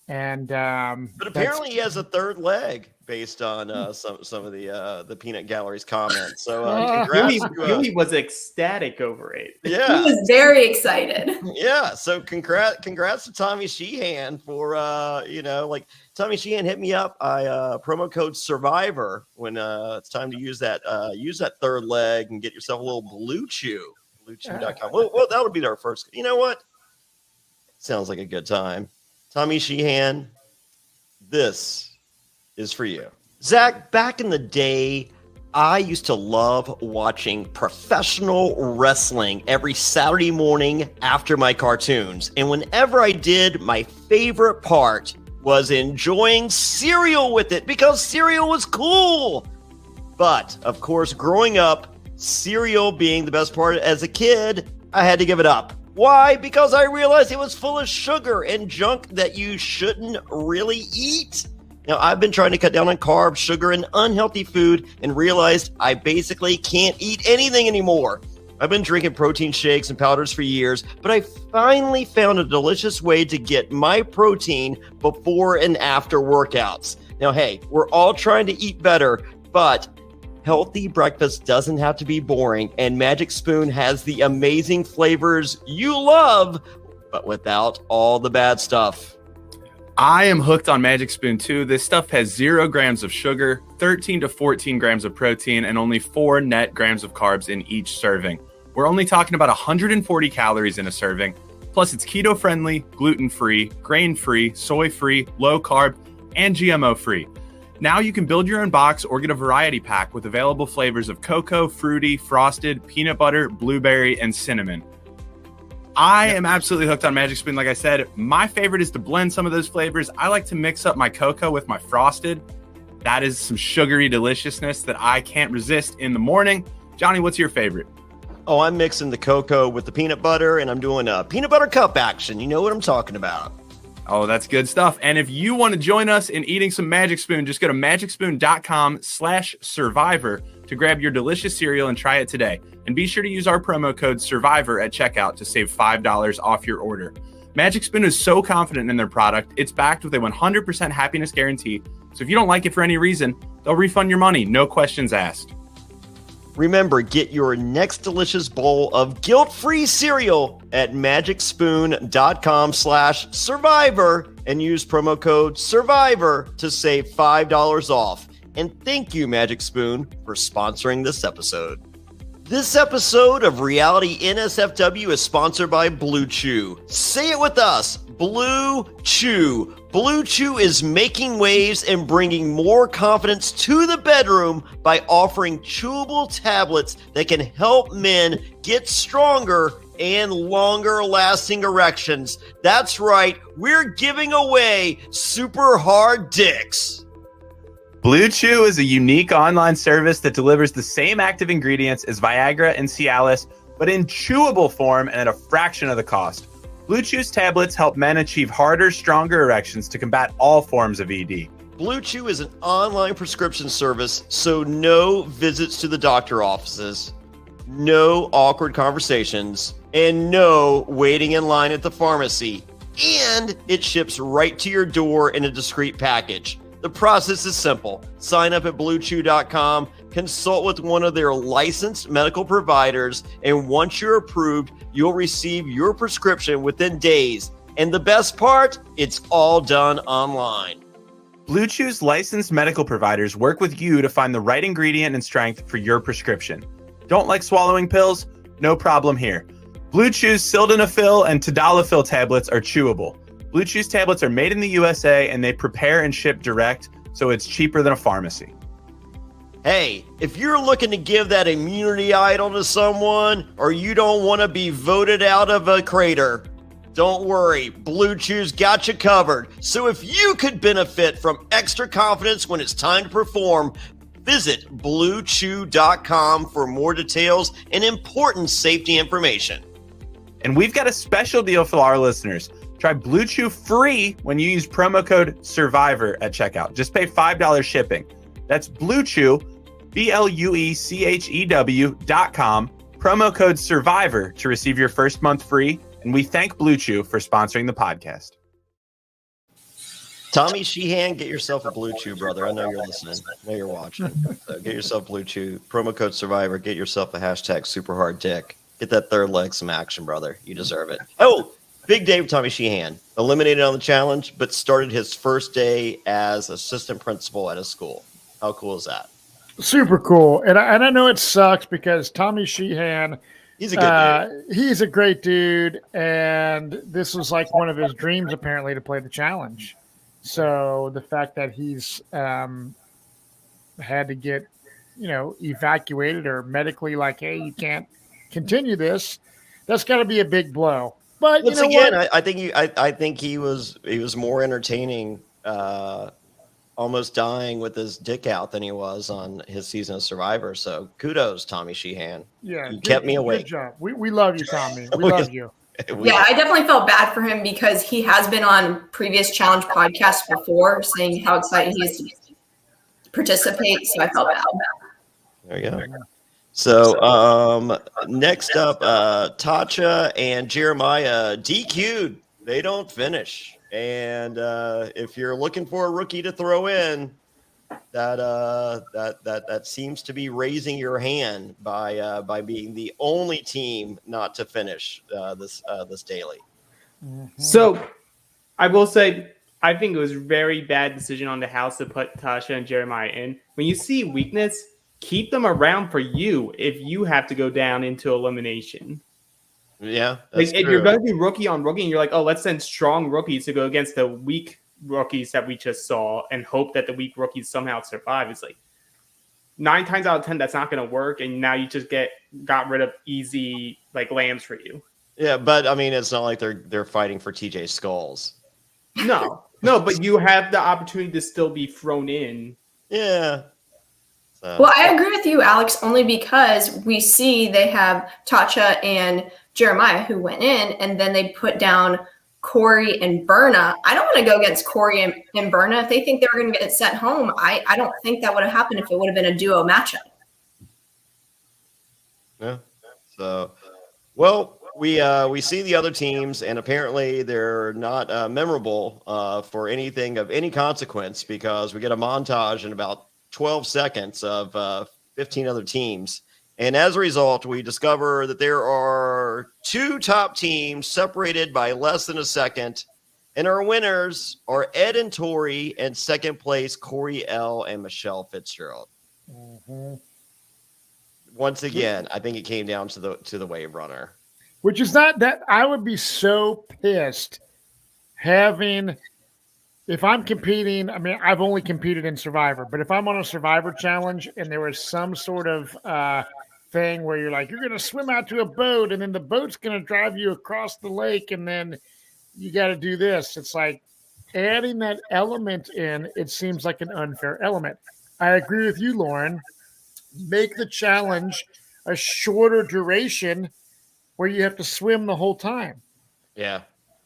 Speaker 2: And
Speaker 1: but apparently he has a third leg based on some of the peanut gallery's comments. So
Speaker 3: Huey was ecstatic over it.
Speaker 1: Yeah,
Speaker 4: he was very excited.
Speaker 1: Yeah, so congrats to Tommy Sheehan for like Tommy Sheehan hit me up. I promo code Survivor when it's time to use that third leg and get yourself a little Blue Chew. BlueChew.com. Well, that'll be our first. You know what? Sounds like a good time. Tommy Sheehan, this is for you. Zach, back in the day, I used to love watching professional wrestling every Saturday morning after my cartoons. And whenever I did, my favorite part was enjoying cereal with it because cereal was cool. But, of course, growing up, cereal being the best part as a kid, I had to give it up. Why? Because I realized it was full of sugar and junk that you shouldn't really eat. Now, I've been trying to cut down on carbs, sugar, and unhealthy food and realized I basically can't eat anything anymore. I've been drinking protein shakes and powders for years, but I finally found a delicious way to get my protein before and after workouts. Now, hey, we're all trying to eat better, but healthy breakfast doesn't have to be boring, and Magic Spoon has the amazing flavors you love, but without all the bad stuff.
Speaker 5: I am hooked on Magic Spoon too. This stuff has 0 grams of sugar, 13 to 14 grams of protein, and only 4 net grams of carbs in each serving. We're only talking about 140 calories in a serving. Plus, it's keto-friendly, gluten-free, grain-free, soy-free, low-carb, and GMO-free. Now you can build your own box or get a variety pack with available flavors of cocoa, fruity, frosted, peanut butter, blueberry, and cinnamon. I am absolutely hooked on Magic Spoon. Like I said, my favorite is to blend some of those flavors. I like to mix up my cocoa with my frosted. That is some sugary deliciousness that I can't resist in the morning. Johnny, what's your favorite?
Speaker 1: Oh, I'm mixing the cocoa with the peanut butter, and I'm doing a peanut butter cup action. You know what I'm talking about.
Speaker 5: Oh, that's good stuff. And if you want to join us in eating some Magic Spoon, just go to magicspoon.com/survivor to grab your delicious cereal and try it today. And be sure to use our promo code SURVIVOR at checkout to save $5 off your order. Magic Spoon is so confident in their product, it's backed with a 100% happiness guarantee. So if you don't like it for any reason, they'll refund your money, no questions asked.
Speaker 1: Remember, get your next delicious bowl of guilt-free cereal at magicspoon.com/survivor and use promo code SURVIVOR to save $5 off. And thank you, Magic Spoon, for sponsoring this episode. This episode of Reality NSFW is sponsored by Blue Chew. Say it with us, Blue Chew. Blue Chew is making waves and bringing more confidence to the bedroom by offering chewable tablets that can help men get stronger and longer lasting erections. That's right, we're giving away super hard dicks.
Speaker 5: Blue Chew is a unique online service that delivers the same active ingredients as Viagra and Cialis, but in chewable form and at a fraction of the cost. Blue Chew's tablets help men achieve harder, stronger erections to combat all forms of ED.
Speaker 1: Blue Chew is an online prescription service, so no visits to the doctor offices, no awkward conversations, and no waiting in line at the pharmacy. And it ships right to your door in a discreet package. The process is simple. Sign up at BlueChew.com, consult with one of their licensed medical providers, and once you're approved, you'll receive your prescription within days. And the best part, it's all done online.
Speaker 5: Blue Chew's licensed medical providers work with you to find the right ingredient and strength for your prescription. Don't like swallowing pills? No problem here. Blue Chew's sildenafil and tadalafil tablets are chewable. Blue Chew's tablets are made in the USA and they prepare and ship direct, so it's cheaper than a pharmacy.
Speaker 1: Hey, if you're looking to give that immunity idol to someone, or you don't want to be voted out of a crater, don't worry, Blue Chew's got you covered. So if you could benefit from extra confidence when it's time to perform, visit BlueChew.com for more details and important safety information.
Speaker 5: And we've got a special deal for our listeners. Try Blue Chew free when you use promo code SURVIVOR at checkout. Just pay $5 shipping. That's Blue Chew, BlueChew.com, promo code SURVIVOR to receive your first month free. And we thank Blue Chew for sponsoring the podcast.
Speaker 1: Tommy Sheehan, get yourself a Blue Chew, brother. I know you're listening. I know you're watching. So get yourself Blue Chew. Promo code SURVIVOR. Get yourself a hashtag super hard dick. Get that third leg some action, brother. You deserve it. Oh, big day for Tommy Sheehan. Eliminated on the challenge, but started his first day as assistant principal at a school. How cool is that?
Speaker 2: Super cool. And I know it sucks because Tommy Sheehan,
Speaker 1: he's a good dude.
Speaker 2: He's a great dude. And this was like one of his dreams, apparently, to play the challenge. So the fact that he's had to get, evacuated or medically like, hey, you can't continue this, that's got to be a big blow. But
Speaker 1: once again, I think he was more entertaining, almost dying with his dick out than he was on his season of Survivor. So kudos, Tommy Sheehan.
Speaker 2: Yeah,
Speaker 1: you kept me awake.
Speaker 2: Good job. We love you, Tommy. We love you.
Speaker 4: Yeah, I definitely felt bad for him because he has been on previous challenge podcasts before, saying how excited he is to participate. So I felt bad.
Speaker 1: There you go. So next up, Tatcha and Jeremiah DQ'd. They don't finish. And if you're looking for a rookie to throw in, that seems to be raising your hand by being the only team not to finish this daily.
Speaker 3: So I will say I think it was a very bad decision on the house to put Tasha and Jeremiah in. When you see weakness, keep them around for you if you have to go down into elimination.
Speaker 1: Yeah,
Speaker 3: Like
Speaker 1: that's
Speaker 3: if
Speaker 1: true.
Speaker 3: you're going to be rookie on rookie, and you're like, oh, let's send strong rookies to go against the weak rookies that we just saw, and hope that the weak rookies somehow survive. It's like 9 times out of 10, that's not going to work, and now you just got rid of easy like lambs for you.
Speaker 1: Yeah, but I mean, it's not like they're fighting for TJ Skulls.
Speaker 3: No, but you have the opportunity to still be thrown in.
Speaker 1: Yeah. So.
Speaker 4: Well, I agree with you, Alex, only because we see they have Tatcha and Jeremiah who went in, and then they put down Corey and Berna. I don't want to go against Corey and Berna. If they think they were going to get sent home, I don't think that would have happened if it would have been a duo matchup.
Speaker 1: Yeah. So, well, we see the other teams, and apparently they're not memorable for anything of any consequence, because we get a montage in about 12 seconds of 15 other teams. And as a result, we discover that there are 2 top teams separated by less than a second. And our winners are Ed and Tori, and second place, Corey L. and Michelle Fitzgerald.
Speaker 2: Mm-hmm.
Speaker 1: Once again, I think it came down to the Wave Runner.
Speaker 2: Which is not that I would be so pissed having, if I'm competing, I mean, I've only competed in Survivor, but if I'm on a Survivor challenge and there was some sort of thing where you're like, you're going to swim out to a boat and then the boat's going to drive you across the lake and then you got to do this. It's like adding that element in, it seems like an unfair element. I agree with you, Lauren. Make the challenge a shorter duration where you have to swim the whole time.
Speaker 1: Yeah.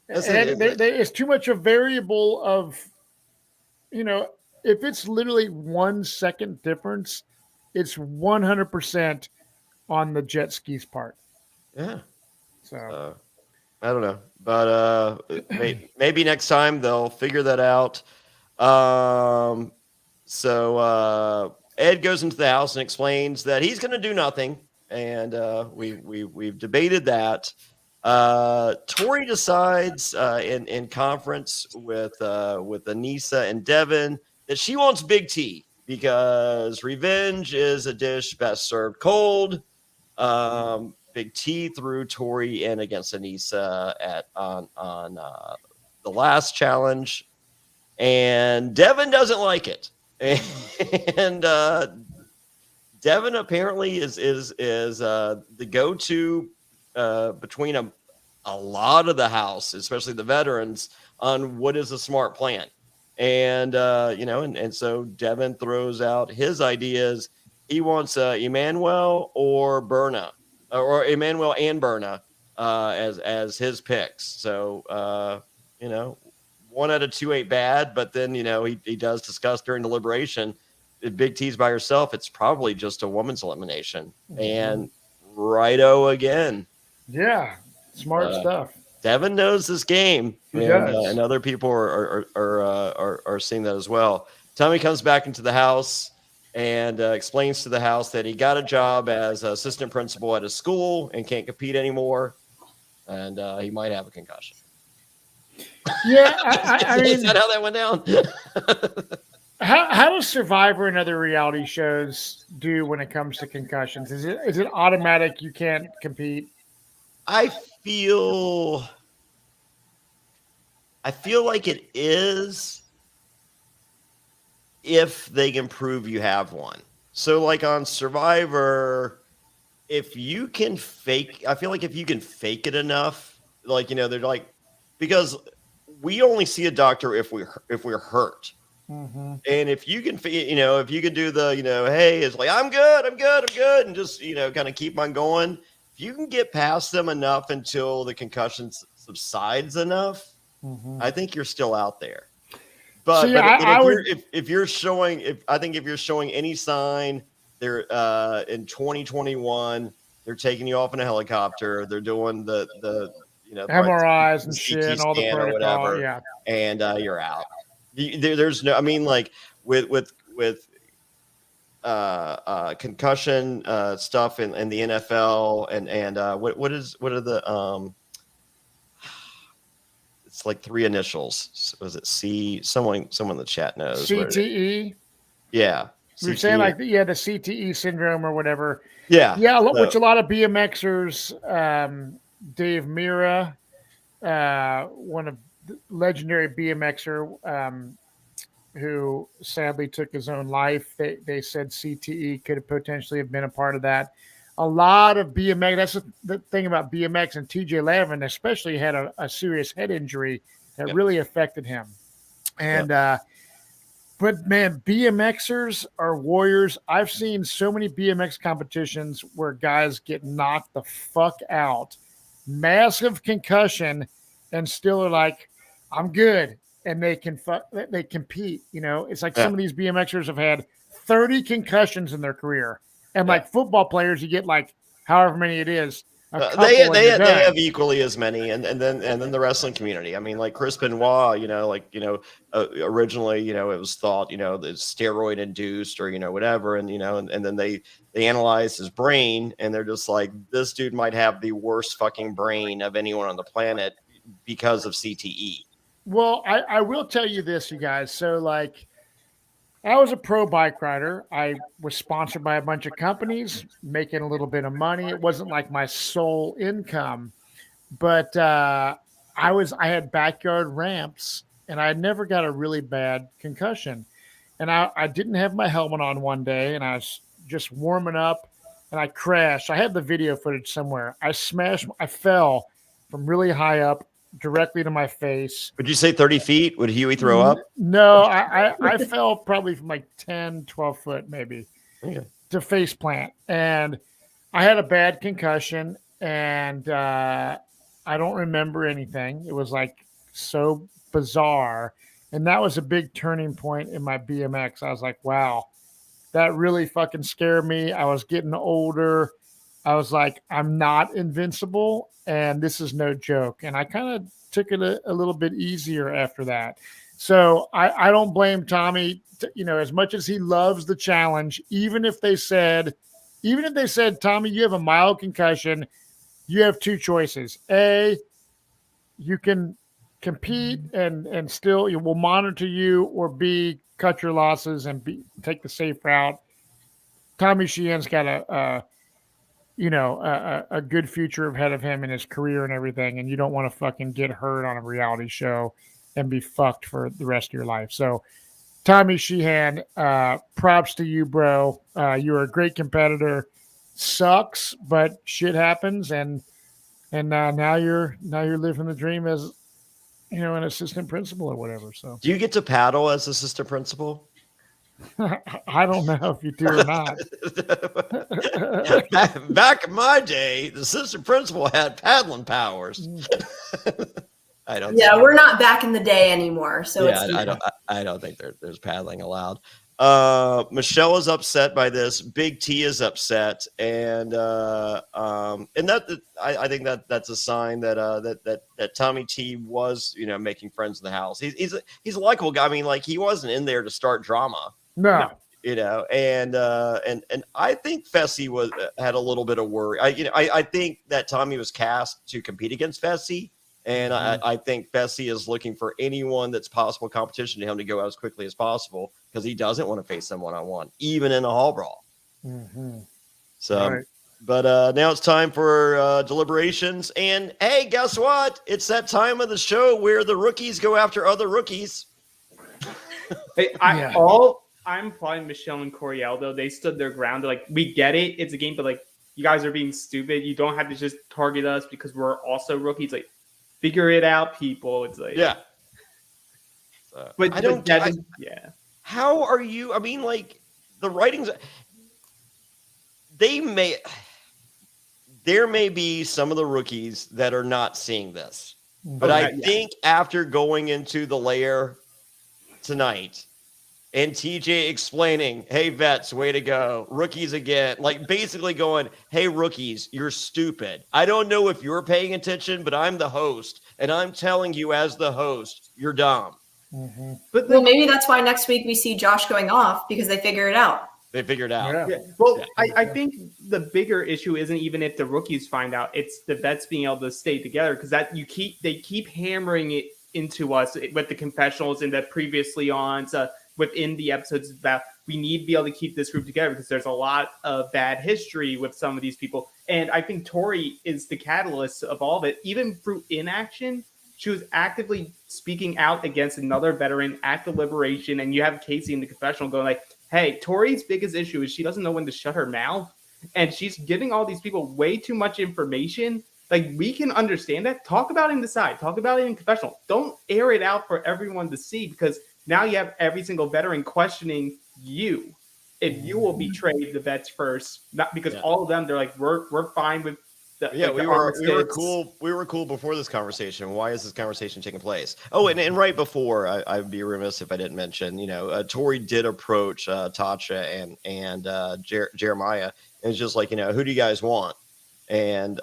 Speaker 2: It's too much a variable of, if it's literally 1 second difference, it's 100% on the jet skis part.
Speaker 1: Yeah.
Speaker 2: So
Speaker 1: I don't know, but maybe next time they'll figure that out. So Ed goes into the house and explains that he's going to do nothing, and we've debated that. Tori decides in conference with Anissa and Devin that she wants Big T because revenge is a dish best served cold. Big T threw Tori in against Anissa on the last challenge, and Devin doesn't like it. And Devin apparently is the go-to between a lot of the house, especially the veterans, on what is a smart plan. And and so Devin throws out his ideas. He wants Emmanuel or Berna, or Emmanuel and Berna as his picks. So 1 out of 2 ain't bad, but then he does discuss during deliberation, if Big T's by herself, it's probably just a woman's elimination. Mm-hmm. And righto again.
Speaker 2: Yeah, smart stuff.
Speaker 1: Devin knows this game, and other people are seeing that as well. Tommy comes back into the house and explains to the house that he got a job as assistant principal at a school and can't compete anymore, and he might have a concussion.
Speaker 2: Yeah, I mean,
Speaker 1: is that how that went down?
Speaker 2: How does Survivor and other reality shows do when it comes to concussions? Is it automatic? You can't compete?
Speaker 1: I feel like it is if they can prove you have one. So like on Survivor, if you can fake, I feel like if you can fake it enough, like, they're like, because we only see a doctor if we're hurt.
Speaker 2: Mm-hmm.
Speaker 1: And if you can, if you can do the, hey, it's like, I'm good. And just, kind of keep on going. If you can get past them enough until the concussion subsides enough,
Speaker 2: mm-hmm.
Speaker 1: I think you're still out there. But,
Speaker 2: See,
Speaker 1: if you're showing any sign, they're in 2021, they're taking you off in a helicopter. They're doing the
Speaker 2: MRIs and shit, and all the protocol,
Speaker 1: whatever,
Speaker 2: yeah,
Speaker 1: and you're out. There's no, I mean, like with concussion stuff in the NFL and what are the It's like 3 initials. Was it C? Someone in the chat knows.
Speaker 2: CTE.
Speaker 1: Yeah.
Speaker 2: You're saying like the CTE syndrome or whatever.
Speaker 1: Yeah.
Speaker 2: Yeah, which a lot of BMXers, Dave Mira, one of the legendary BMXer, who sadly took his own life. They said CTE could have potentially have been a part of that. A lot of BMX. That's the thing about BMX, and TJ Lavin especially had a serious head injury that really affected him. And but man, BMXers are warriors. I've seen so many BMX competitions where guys get knocked the fuck out, massive concussion, and still are like, I'm good. And they compete. You know, it's like some of these BMXers have had 30 concussions in their career. And like football players, you get like however many it is.
Speaker 1: They have equally as many, and then the wrestling community. I mean, like Chris Benoit, originally, it was thought, the steroid induced or whatever, and and then they analyzed his brain, and they're just like, this dude might have the worst fucking brain of anyone on the planet because of CTE.
Speaker 2: Well, I will tell you this, you guys. So like, I was a pro bike rider. I was sponsored by a bunch of companies, making a little bit of money. It wasn't like my sole income, but I had backyard ramps, and I never got a really bad concussion. And I didn't have my helmet on one day, and I was just warming up, and I crashed. I had the video footage somewhere. I fell from really high up, directly to my face.
Speaker 1: Would you say 30 feet? Would Huey throw up?
Speaker 2: No, I fell probably from like 10, 12 foot maybe to face plant. And I had a bad concussion, and I don't remember anything. It was like so bizarre. And that was a big turning point in my BMX. I was like, wow, that really fucking scared me. I was getting older. I was like, I'm not invincible, and this is no joke. And I kind of took it a little bit easier after that. So I don't blame Tommy, as much as he loves the challenge, even if they said, Tommy, you have a mild concussion, you have 2 choices. A, you can compete and still we'll monitor you, or B, cut your losses and take the safe route. Tommy Sheehan's got a good future ahead of him in his career and everything, and you don't want to fucking get hurt on a reality show and be fucked for the rest of your life. So, Tommy Sheehan, props to you, bro. You're a great competitor. Sucks, but shit happens, and now you're living the dream as an assistant principal or whatever. So,
Speaker 1: do you get to paddle as assistant principal?
Speaker 2: I don't know if you do or not.
Speaker 1: Back in my day, the assistant principal had paddling powers. I don't.
Speaker 4: Yeah, we're not back in the day anymore. So
Speaker 1: I don't think there's paddling allowed. Michelle is upset by this. Big T is upset, and that I think that's a sign that Tommy T was making friends in the house. He's a likable guy. I mean, like, he wasn't in there to start drama.
Speaker 2: No.
Speaker 1: And I think Fessy had a little bit of worry. I think that Tommy was cast to compete against Fessy, and I think Fessy is looking for anyone that's possible competition to him to go out as quickly as possible, because he doesn't want to face them one-on-one, even in a hall brawl.
Speaker 2: Mm-hmm.
Speaker 1: So,
Speaker 2: right.
Speaker 1: But now it's time for deliberations, and hey, guess what? It's that time of the show where the rookies go after other rookies.
Speaker 3: Hey, I'm applauding Michelle and Coriel, though. They stood their ground. They're like, we get it. It's a game, but like, you guys are being stupid. You don't have to just target us because we're also rookies. Like, figure it out, people. It's like,
Speaker 1: yeah.
Speaker 3: But
Speaker 1: How are you? I mean, like, the writings. There may be some of the rookies that are not seeing this, but I think after going into the lair tonight, and TJ explaining, hey, vets, way to go. Rookies again. Like, basically going, hey, rookies, you're stupid. I don't know if you're paying attention, but I'm the host, and I'm telling you as the host, you're dumb.
Speaker 2: Mm-hmm.
Speaker 3: But
Speaker 4: well, maybe that's why next week we see Josh going off, because they figure it out.
Speaker 1: They figured out.
Speaker 2: Yeah.
Speaker 3: Well, I think the bigger issue isn't even if the rookies find out. It's the vets being able to stay together, because they keep hammering it into us with the confessionals and the previously ons within the episodes about we need to be able to keep this group together because there's a lot of bad history with some of these people. And I think Tori is the catalyst of all of it. Even through inaction, she was actively speaking out against another veteran at the Liberation. And you have Casey in the confessional going like, hey, Tori's biggest issue is she doesn't know when to shut her mouth. And she's giving all these people way too much information. Like, we can understand that. Talk about it in the side. Talk about it in confessional. Don't air it out for everyone to see because now you have every single veteran questioning you if you will betray the vets first. Not because all of them, they're like, we're fine with the,
Speaker 1: we were cool before this conversation. Why is this conversation taking place? Oh, and right before, I'd be remiss if I didn't mention, Tori did approach Tasha and Jeremiah, and it's just like, who do you guys want? And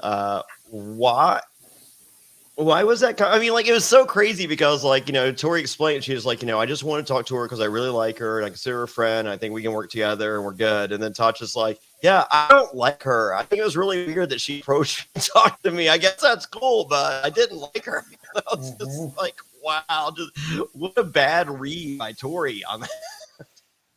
Speaker 1: why was that? I mean, like, it was so crazy because, like, Tori explained, she was like, I just want to talk to her because I really like her and I consider her a friend. I think we can work together and we're good. And then Tasha's like, yeah, I don't like her. I think it was really weird that she approached me and talked to me. I guess that's cool, but I didn't like her. It's just like, wow, what a bad read by Tori on that.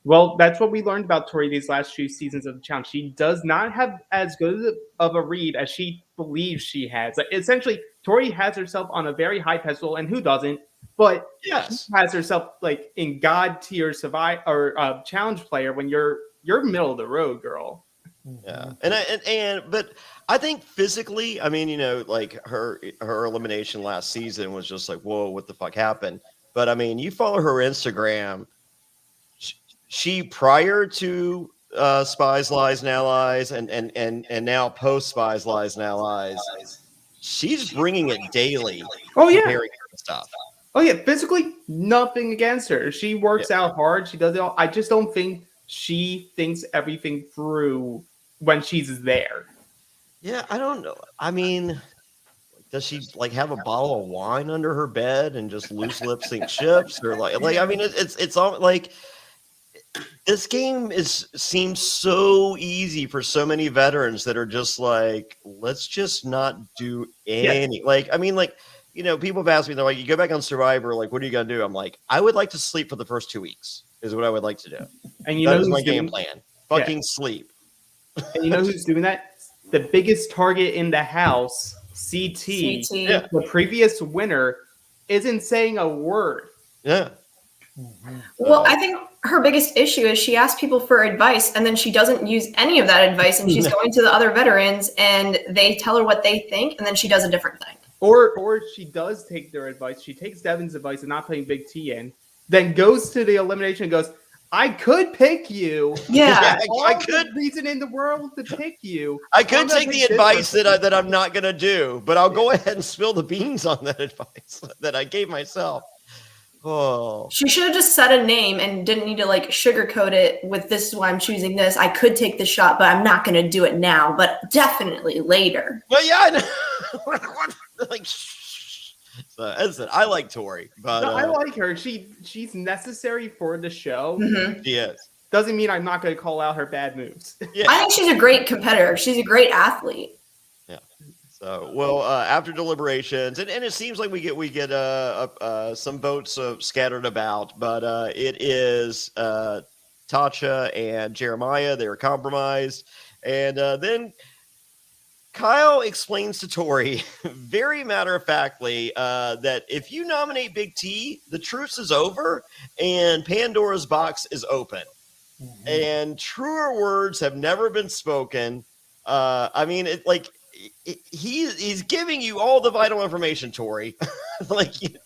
Speaker 3: Well, that's what we learned about Tori these last few seasons of the challenge. She does not have as good of a read as she believes she has. Like, essentially, Tori has herself on a very high pedestal, and who doesn't? But
Speaker 1: yes,
Speaker 3: she has herself like in God tier challenge player when you're middle of the road, girl.
Speaker 1: Yeah, but I think physically, I mean, like her elimination last season was just like, whoa, what the fuck happened? But I mean, you follow her Instagram. She prior to Spies, Lies, and Allies, and now post Spies, Lies, and Allies, she's bringing it daily.
Speaker 3: Oh yeah,
Speaker 1: comparing stuff.
Speaker 3: Oh yeah, physically nothing against her. She works out hard. She does it all. I just don't think she thinks everything through when she's there.
Speaker 1: Yeah, I don't know. I mean, does she like have a bottle of wine under her bed and just loose lip sync ships, or like I mean, it's all like. This game seems so easy for so many veterans that are just like, let's just not do any. Yes. Like, I mean, like, people have asked me, they're like, you go back on Survivor, like, what are you gonna do? I'm like, I would like to sleep for the first 2 weeks, is what I would like to do.
Speaker 3: And
Speaker 1: that is my game plan. Fucking sleep.
Speaker 3: And you know who's doing that? The biggest target in the house, CT. The previous winner, isn't saying a word.
Speaker 1: Yeah.
Speaker 4: Well, I think her biggest issue is she asks people for advice and then she doesn't use any of that advice, and she's going to the other veterans and they tell her what they think and then she does a different thing.
Speaker 3: Or she does take their advice. She takes Devin's advice and not putting Big T in, then goes to the elimination and goes, I could pick you.
Speaker 4: Yeah,
Speaker 3: I could reason in the world to pick you.
Speaker 1: I could take the advice that I'm not going to do, but I'll go ahead and spill the beans on that advice that I gave myself. Oh.
Speaker 4: She should have just said a name and didn't need to like sugarcoat it with this is why I'm choosing this. I could take the shot, but I'm not going to do it now, but definitely later.
Speaker 1: Well, yeah, I know. Like, so, as I said, I like Tori, but
Speaker 3: no, I like her. She's necessary for the show.
Speaker 4: Mm-hmm.
Speaker 1: She is.
Speaker 3: Doesn't mean I'm not going to call out her bad moves.
Speaker 1: Yeah.
Speaker 4: I think she's a great competitor. She's a great athlete.
Speaker 1: Yeah. So, well, after deliberations, and it seems like we get some votes scattered about, but it is Tasha and Jeremiah. They were compromised, and then Kyle explains to Tori, very matter-of-factly, that if you nominate Big T, the truce is over and Pandora's box is open. Mm-hmm. And truer words have never been spoken. I mean, he's giving you all the vital information, Tori. She's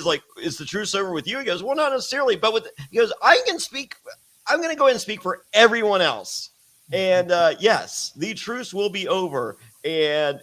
Speaker 1: like, is the truce over with you? He goes, well, not necessarily, but he goes, I'm going to go ahead and speak for everyone else. And yes, the truce will be over. And,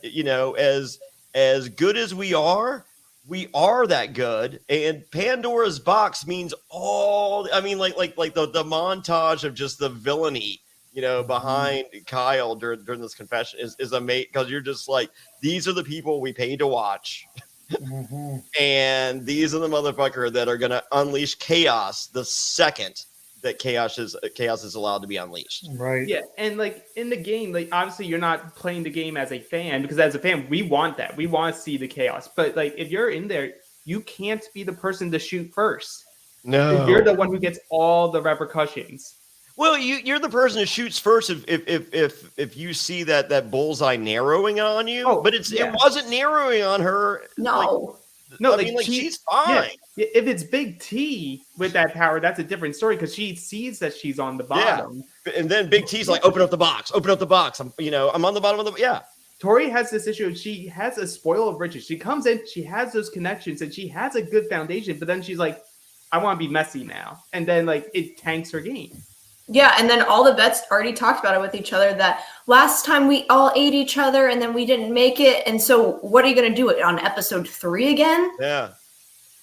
Speaker 1: as good as we are that good. And Pandora's box means the montage of just the villainy, behind Kyle during this confession is amazing, because you're just like, these are the people we paid to watch. Mm-hmm. And these are the motherfucker that are going to unleash chaos the second that chaos is allowed to be unleashed.
Speaker 2: Right.
Speaker 3: Yeah. And like in the game, like obviously you're not playing the game as a fan, because as a fan, we want that. We want to see the chaos. But like if you're in there, you can't be the person to shoot first.
Speaker 1: No,
Speaker 3: You're the one who gets all the repercussions.
Speaker 1: Well, you're the person who shoots first if you see that bullseye narrowing on you,
Speaker 3: Oh,
Speaker 1: but it wasn't narrowing on her.
Speaker 4: No.
Speaker 3: No,
Speaker 1: I mean, she's fine.
Speaker 3: Yeah, if it's Big T with that power, that's a different story because she sees that she's on the bottom.
Speaker 1: Yeah. And then Big T's like, open up the box. I'm on the bottom of the
Speaker 3: Tori has this issue. She has a spoil of riches. She comes in, she has those connections, and she has a good foundation. But then she's like, I want to be messy now, and then like it tanks her game.
Speaker 4: Yeah, and then all the vets already talked about it with each other that last time we all ate each other and then we didn't make it. And so what are you going to do it on episode 3 again?
Speaker 1: Yeah.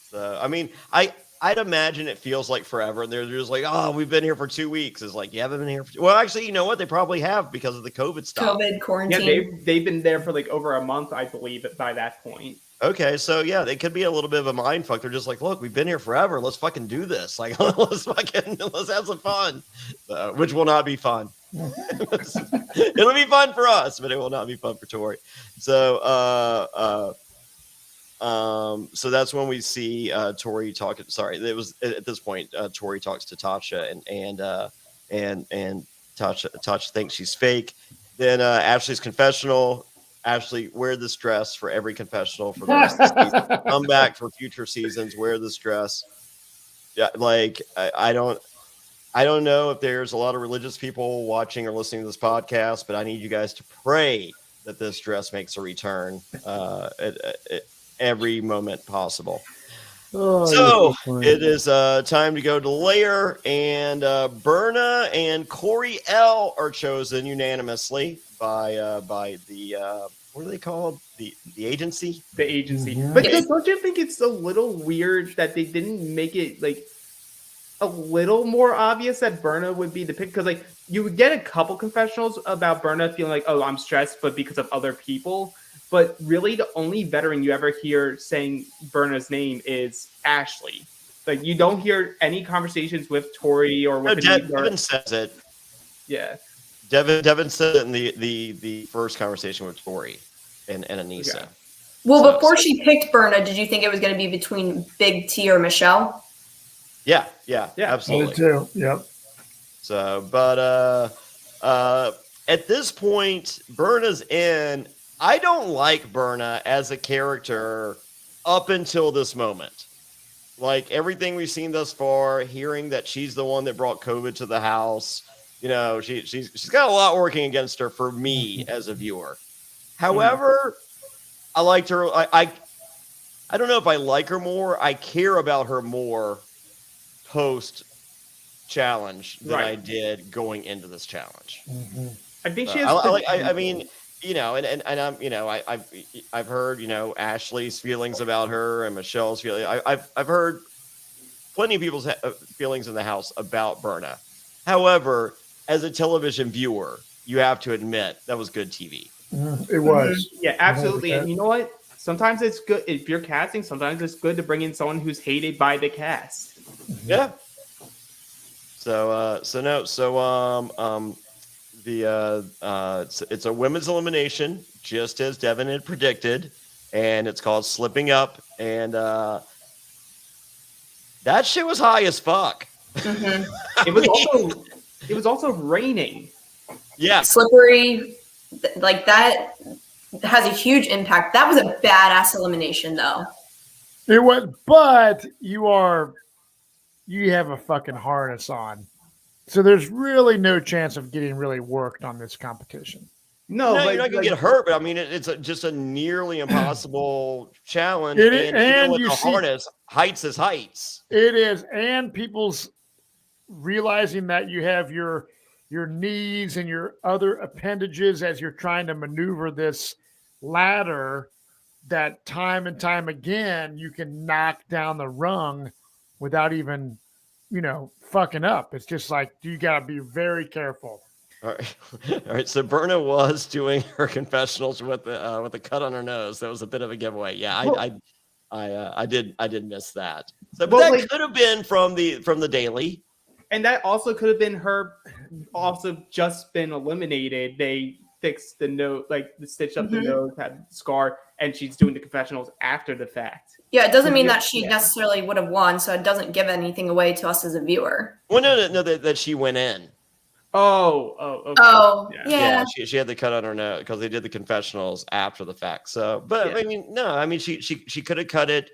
Speaker 1: So, I mean, I'd imagine it feels like forever. And they're just like, oh, we've been here for 2 weeks. It's like, you haven't been here for well, actually, you know what? They probably have because of the COVID stuff.
Speaker 4: COVID quarantine.
Speaker 3: Yeah, they've been there for like over a month, I believe, by that point.
Speaker 1: Okay, so yeah, they could be a little bit of a mind fuck. They're just like, look, we've been here forever. Let's fucking do this. Like, let's have some fun, which will not be fun. It'll be fun for us, but it will not be fun for Tori. So, so that's when we see Tori talking. Sorry, it was at this point. Tori talks to Tasha, and Tasha thinks she's fake. Then Ashley's confessional. Ashley, wear this dress for every confessional for the rest of the season. Come back for future seasons. Wear this dress. Yeah, like I don't know if there's a lot of religious people watching or listening to this podcast, but I need you guys to pray that this dress makes a return at every moment possible. So it is time to go to Lair, and Berna and Corey L are chosen unanimously by the what are they called? The agency?
Speaker 3: The agency.
Speaker 2: Mhm.
Speaker 3: But don't you think it's a little weird that they didn't make it like a little more obvious that Berna would be the pick? Because like you would get a couple confessionals about Berna feeling like, oh, I'm stressed, but because of other people. But really, the only veteran you ever hear saying Berna's name is Ashley. Like you don't hear any conversations with Tori or with
Speaker 1: Devin says it.
Speaker 3: Yeah.
Speaker 1: Devin said it in the first conversation with Tori and Anissa.
Speaker 3: Okay.
Speaker 4: Well, before she picked Berna, did you think it was going to be between Big T or Michelle?
Speaker 1: Yeah,
Speaker 2: Me
Speaker 1: absolutely.
Speaker 2: too. Yep.
Speaker 1: So, but at this point, Berna's in. I don't like Berna as a character up until this moment. Like everything we've seen thus far, hearing that she's the one that brought COVID to the house, you know, she's got a lot working against her for me as a viewer. However, I liked her. I don't know if I like her more. I care about her more post challenge than I did going into this challenge.
Speaker 2: Mm-hmm.
Speaker 3: I think she has.
Speaker 1: I mean, you know, and I'm, you know, I've heard, you know, Ashley's feelings about her and Michelle's feeling. I've heard plenty of people's feelings in the house about Berna. However, as a television viewer, you have to admit that was good TV.
Speaker 2: It was.
Speaker 3: Yeah, absolutely. And you know what? Sometimes it's good if you're casting. Sometimes it's good to bring in someone who's hated by the cast.
Speaker 1: Yeah. It's a women's elimination, just as Devin had predicted, and it's called Slipping Up, and that shit was high as fuck.
Speaker 4: Mm-hmm.
Speaker 3: It was also raining.
Speaker 1: Yeah,
Speaker 4: Slippery, like that has a huge impact. That was a badass elimination, though.
Speaker 2: It was, but you have a fucking harness on. So there's really no chance of getting really worked on this competition.
Speaker 3: No,
Speaker 1: you're not going to get hurt, but I mean, it's just a nearly impossible challenge. And with the harness, heights is heights.
Speaker 2: It is, and people's realizing that you have your knees and your other appendages as you're trying to maneuver this ladder, that time and time again you can knock down the rung without even, you know, fucking up. It's just like you got to be very careful.
Speaker 1: All right. So Berna was doing her confessionals with a cut on her nose. That was a bit of a giveaway. Yeah, I did miss that. So, but that could have been from the daily,
Speaker 3: and that also could have been her. Also, just been eliminated. They fixed the nose, like stitched up the nose, had scar. and she's doing the confessionals after the fact.
Speaker 4: Yeah, it doesn't mean that she necessarily would have won, so it doesn't give anything away to us as a viewer.
Speaker 1: Well, no, that she went in.
Speaker 3: Okay.
Speaker 4: Oh, yeah.
Speaker 1: Yeah, she had the cut on her nose because they did the confessionals after the fact. So, but
Speaker 3: Yeah.
Speaker 1: I mean, no, I mean she could have cut it.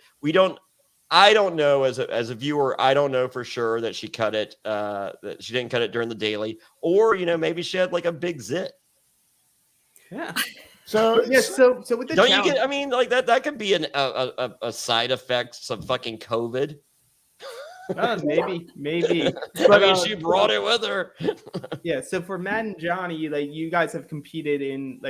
Speaker 1: I don't know as a viewer, I don't know for sure that she cut it. That she didn't cut it during the daily, or maybe she had like a big zit.
Speaker 3: Yeah.
Speaker 2: So
Speaker 3: So with the
Speaker 1: Don't
Speaker 3: challenge,
Speaker 1: you get? I mean, like that could be a side effect of fucking COVID.
Speaker 3: maybe.
Speaker 1: I mean, she brought it with her.
Speaker 3: Yeah. So for Matt and Johnny, like you guys have competed in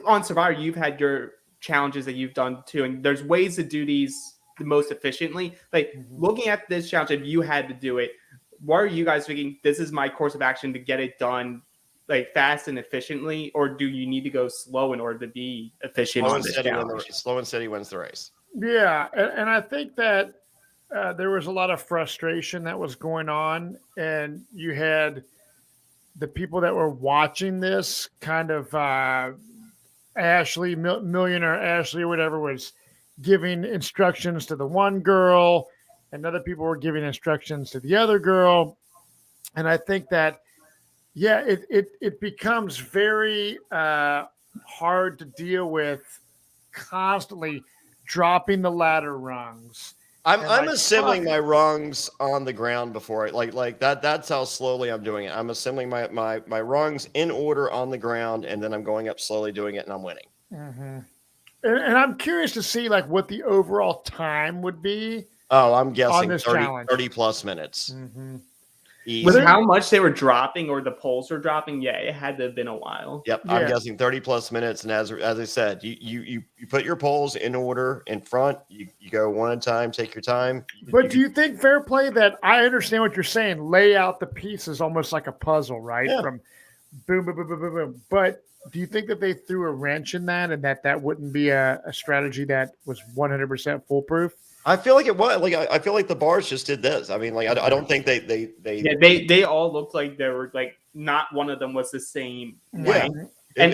Speaker 3: on Survivor, you've had your challenges that you've done too, and there's ways to do these the most efficiently. Like looking at this challenge, if you had to do it, what are you guys thinking? This is my course of action to get it done like fast and efficiently, or do you need to go slow in order to be efficient on this challenge?
Speaker 1: Slow and steady wins the race.
Speaker 2: yeah, and I think that there was a lot of frustration that was going on, and you had the people that were watching this kind of Ashley, millionaire Ashley or whatever, was giving instructions to the one girl, and other people were giving instructions to the other girl. And I think that, yeah, it becomes very hard to deal with constantly dropping the ladder rungs.
Speaker 1: I'm assembling my rungs on the ground before I like that. That's how slowly I'm doing it. I'm assembling my rungs in order on the ground, and then I'm going up slowly doing it, and I'm winning.
Speaker 2: Mm-hmm. And I'm curious to see like what the overall time would be.
Speaker 1: Oh, I'm guessing
Speaker 2: this
Speaker 1: 30 plus minutes.
Speaker 2: Mm-hmm.
Speaker 3: With how much they were dropping or the polls were dropping, yeah, it had to have been a while.
Speaker 1: Yep, I'm guessing 30 plus minutes. And as I said, you put your polls in order in front. You go one at a time, take your time.
Speaker 2: But do you think fair play that I understand what you're saying? Lay out the pieces almost like a puzzle, right?
Speaker 1: Yeah.
Speaker 2: From boom, boom, boom, boom, boom, boom. But do you think that they threw a wrench in that, and that wouldn't be a strategy that was 100% foolproof?
Speaker 1: I feel like it was like I feel like the bars just did this. I mean, like I don't think
Speaker 3: they all looked like they were like not one of them was the same.
Speaker 1: Yeah.
Speaker 3: Way. And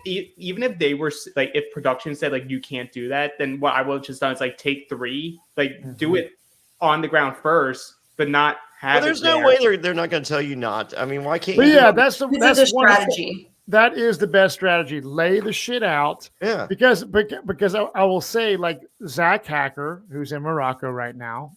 Speaker 3: even if they were like, if production said like you can't do that, then what I would have just done is like take 3, like do it on the ground first, but not have.
Speaker 1: Well, there's no way they're not going to tell you not. I mean, why can't?
Speaker 2: But
Speaker 1: you
Speaker 2: yeah, that's the
Speaker 4: strategy.
Speaker 2: That is the best strategy. Lay the shit out.
Speaker 1: Yeah.
Speaker 2: Because I will say, like Zach Hacker, who's in Morocco right now,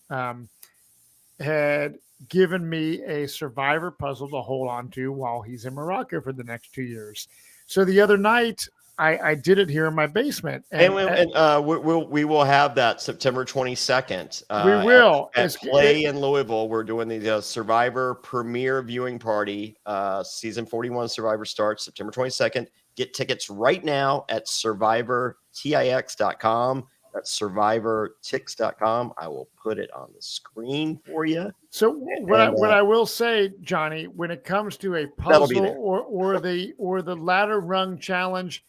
Speaker 2: had given me a Survivor puzzle to hold on to while he's in Morocco for the next 2 years. So the other night, I did it here in my basement.
Speaker 1: And we will have that September 22nd.
Speaker 2: We will.
Speaker 1: At Play in Louisville. We're doing the Survivor premiere viewing party. Season 41 Survivor starts September 22nd. Get tickets right now at survivortix.com. That's survivortix.com. I will put it on the screen for you.
Speaker 2: So what I will say, Johnny, when it comes to a puzzle or the ladder rung challenge,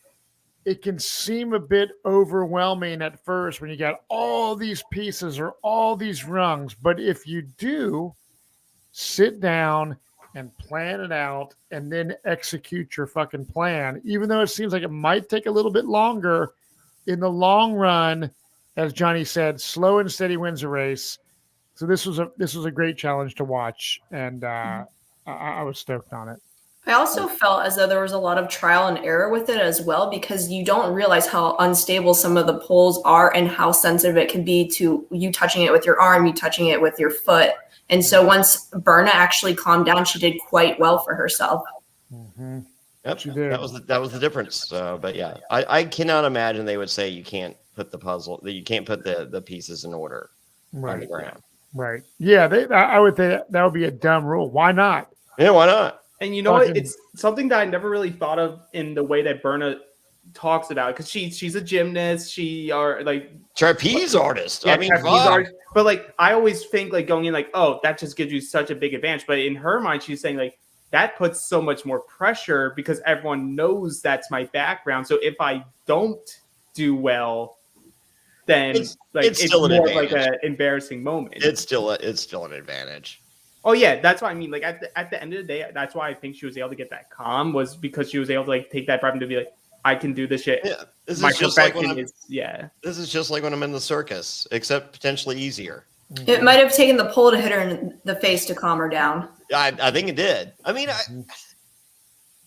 Speaker 2: it can seem a bit overwhelming at first when you got all these pieces or all these rungs. But if you do sit down and plan it out and then execute your fucking plan, even though it seems like it might take a little bit longer, in the long run, as Johnny said, slow and steady wins a race. So this was a great challenge to watch, and I was stoked on it.
Speaker 4: I also felt as though there was a lot of trial and error with it as well, because you don't realize how unstable some of the poles are and how sensitive it can be to you touching it with your arm, you touching it with your foot. And so once Berna actually calmed down, she did quite well for herself.
Speaker 2: Mm-hmm.
Speaker 1: Yep, that was the difference. But yeah, I cannot imagine they would say you can't put the puzzle, that you can't put the pieces in order on the ground.
Speaker 2: Right. Yeah, I would think that would be a dumb rule. Why not?
Speaker 1: Yeah, why not?
Speaker 3: And you know what? It's something that I never really thought of in the way that Berna talks about it, because she's a gymnast,
Speaker 1: trapeze artist.
Speaker 3: Yeah,
Speaker 1: I mean,
Speaker 3: trapeze artist. But like I always think like going in like, oh, that just gives you such a big advantage. But in her mind, she's saying like that puts so much more pressure because everyone knows that's my background. So if I don't do well, then it's still more like an embarrassing moment.
Speaker 1: It's still an advantage.
Speaker 3: Oh yeah, that's what I mean. Like at the end of the day, that's why I think she was able to get that calm, was because she was able to like take that breath and to be like, I can do this shit.
Speaker 1: Yeah, this
Speaker 3: My
Speaker 1: is just like when
Speaker 3: perfection is
Speaker 1: this is just like when I'm in the circus, except potentially easier.
Speaker 4: It might have taken the pole to hit her in the face to calm her down.
Speaker 1: I think it did. I mean,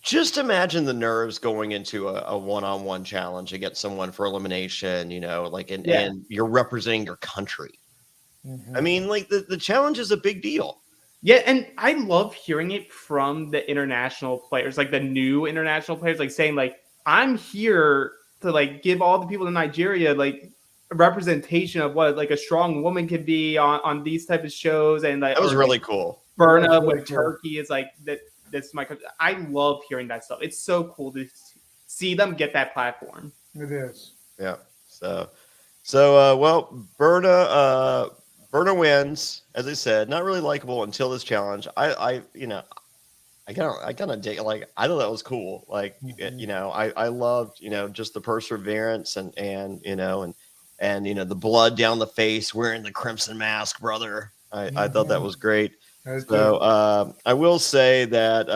Speaker 1: just imagine the nerves going into a one-on-one challenge against someone for elimination, and you're representing your country. I mean, like the challenge is a big deal.
Speaker 3: Yeah, and I love hearing it from the international players, like the new international players, like saying like, I'm here to like give all the people in Nigeria like a representation of what like a strong woman can be on these type of shows. And like
Speaker 1: That was really cool.
Speaker 3: Burna
Speaker 2: really
Speaker 3: with
Speaker 2: cool.
Speaker 3: Turkey is like that. This is my country. I love hearing that stuff. It's so cool to see them get that platform.
Speaker 2: It is.
Speaker 1: Yeah. So well, Berna wins, as I said, not really likable until this challenge. I kind of dig, like, I thought that was cool. Like, I loved, just the perseverance and the blood down the face, wearing the crimson mask, brother. I thought that was great. So I will say that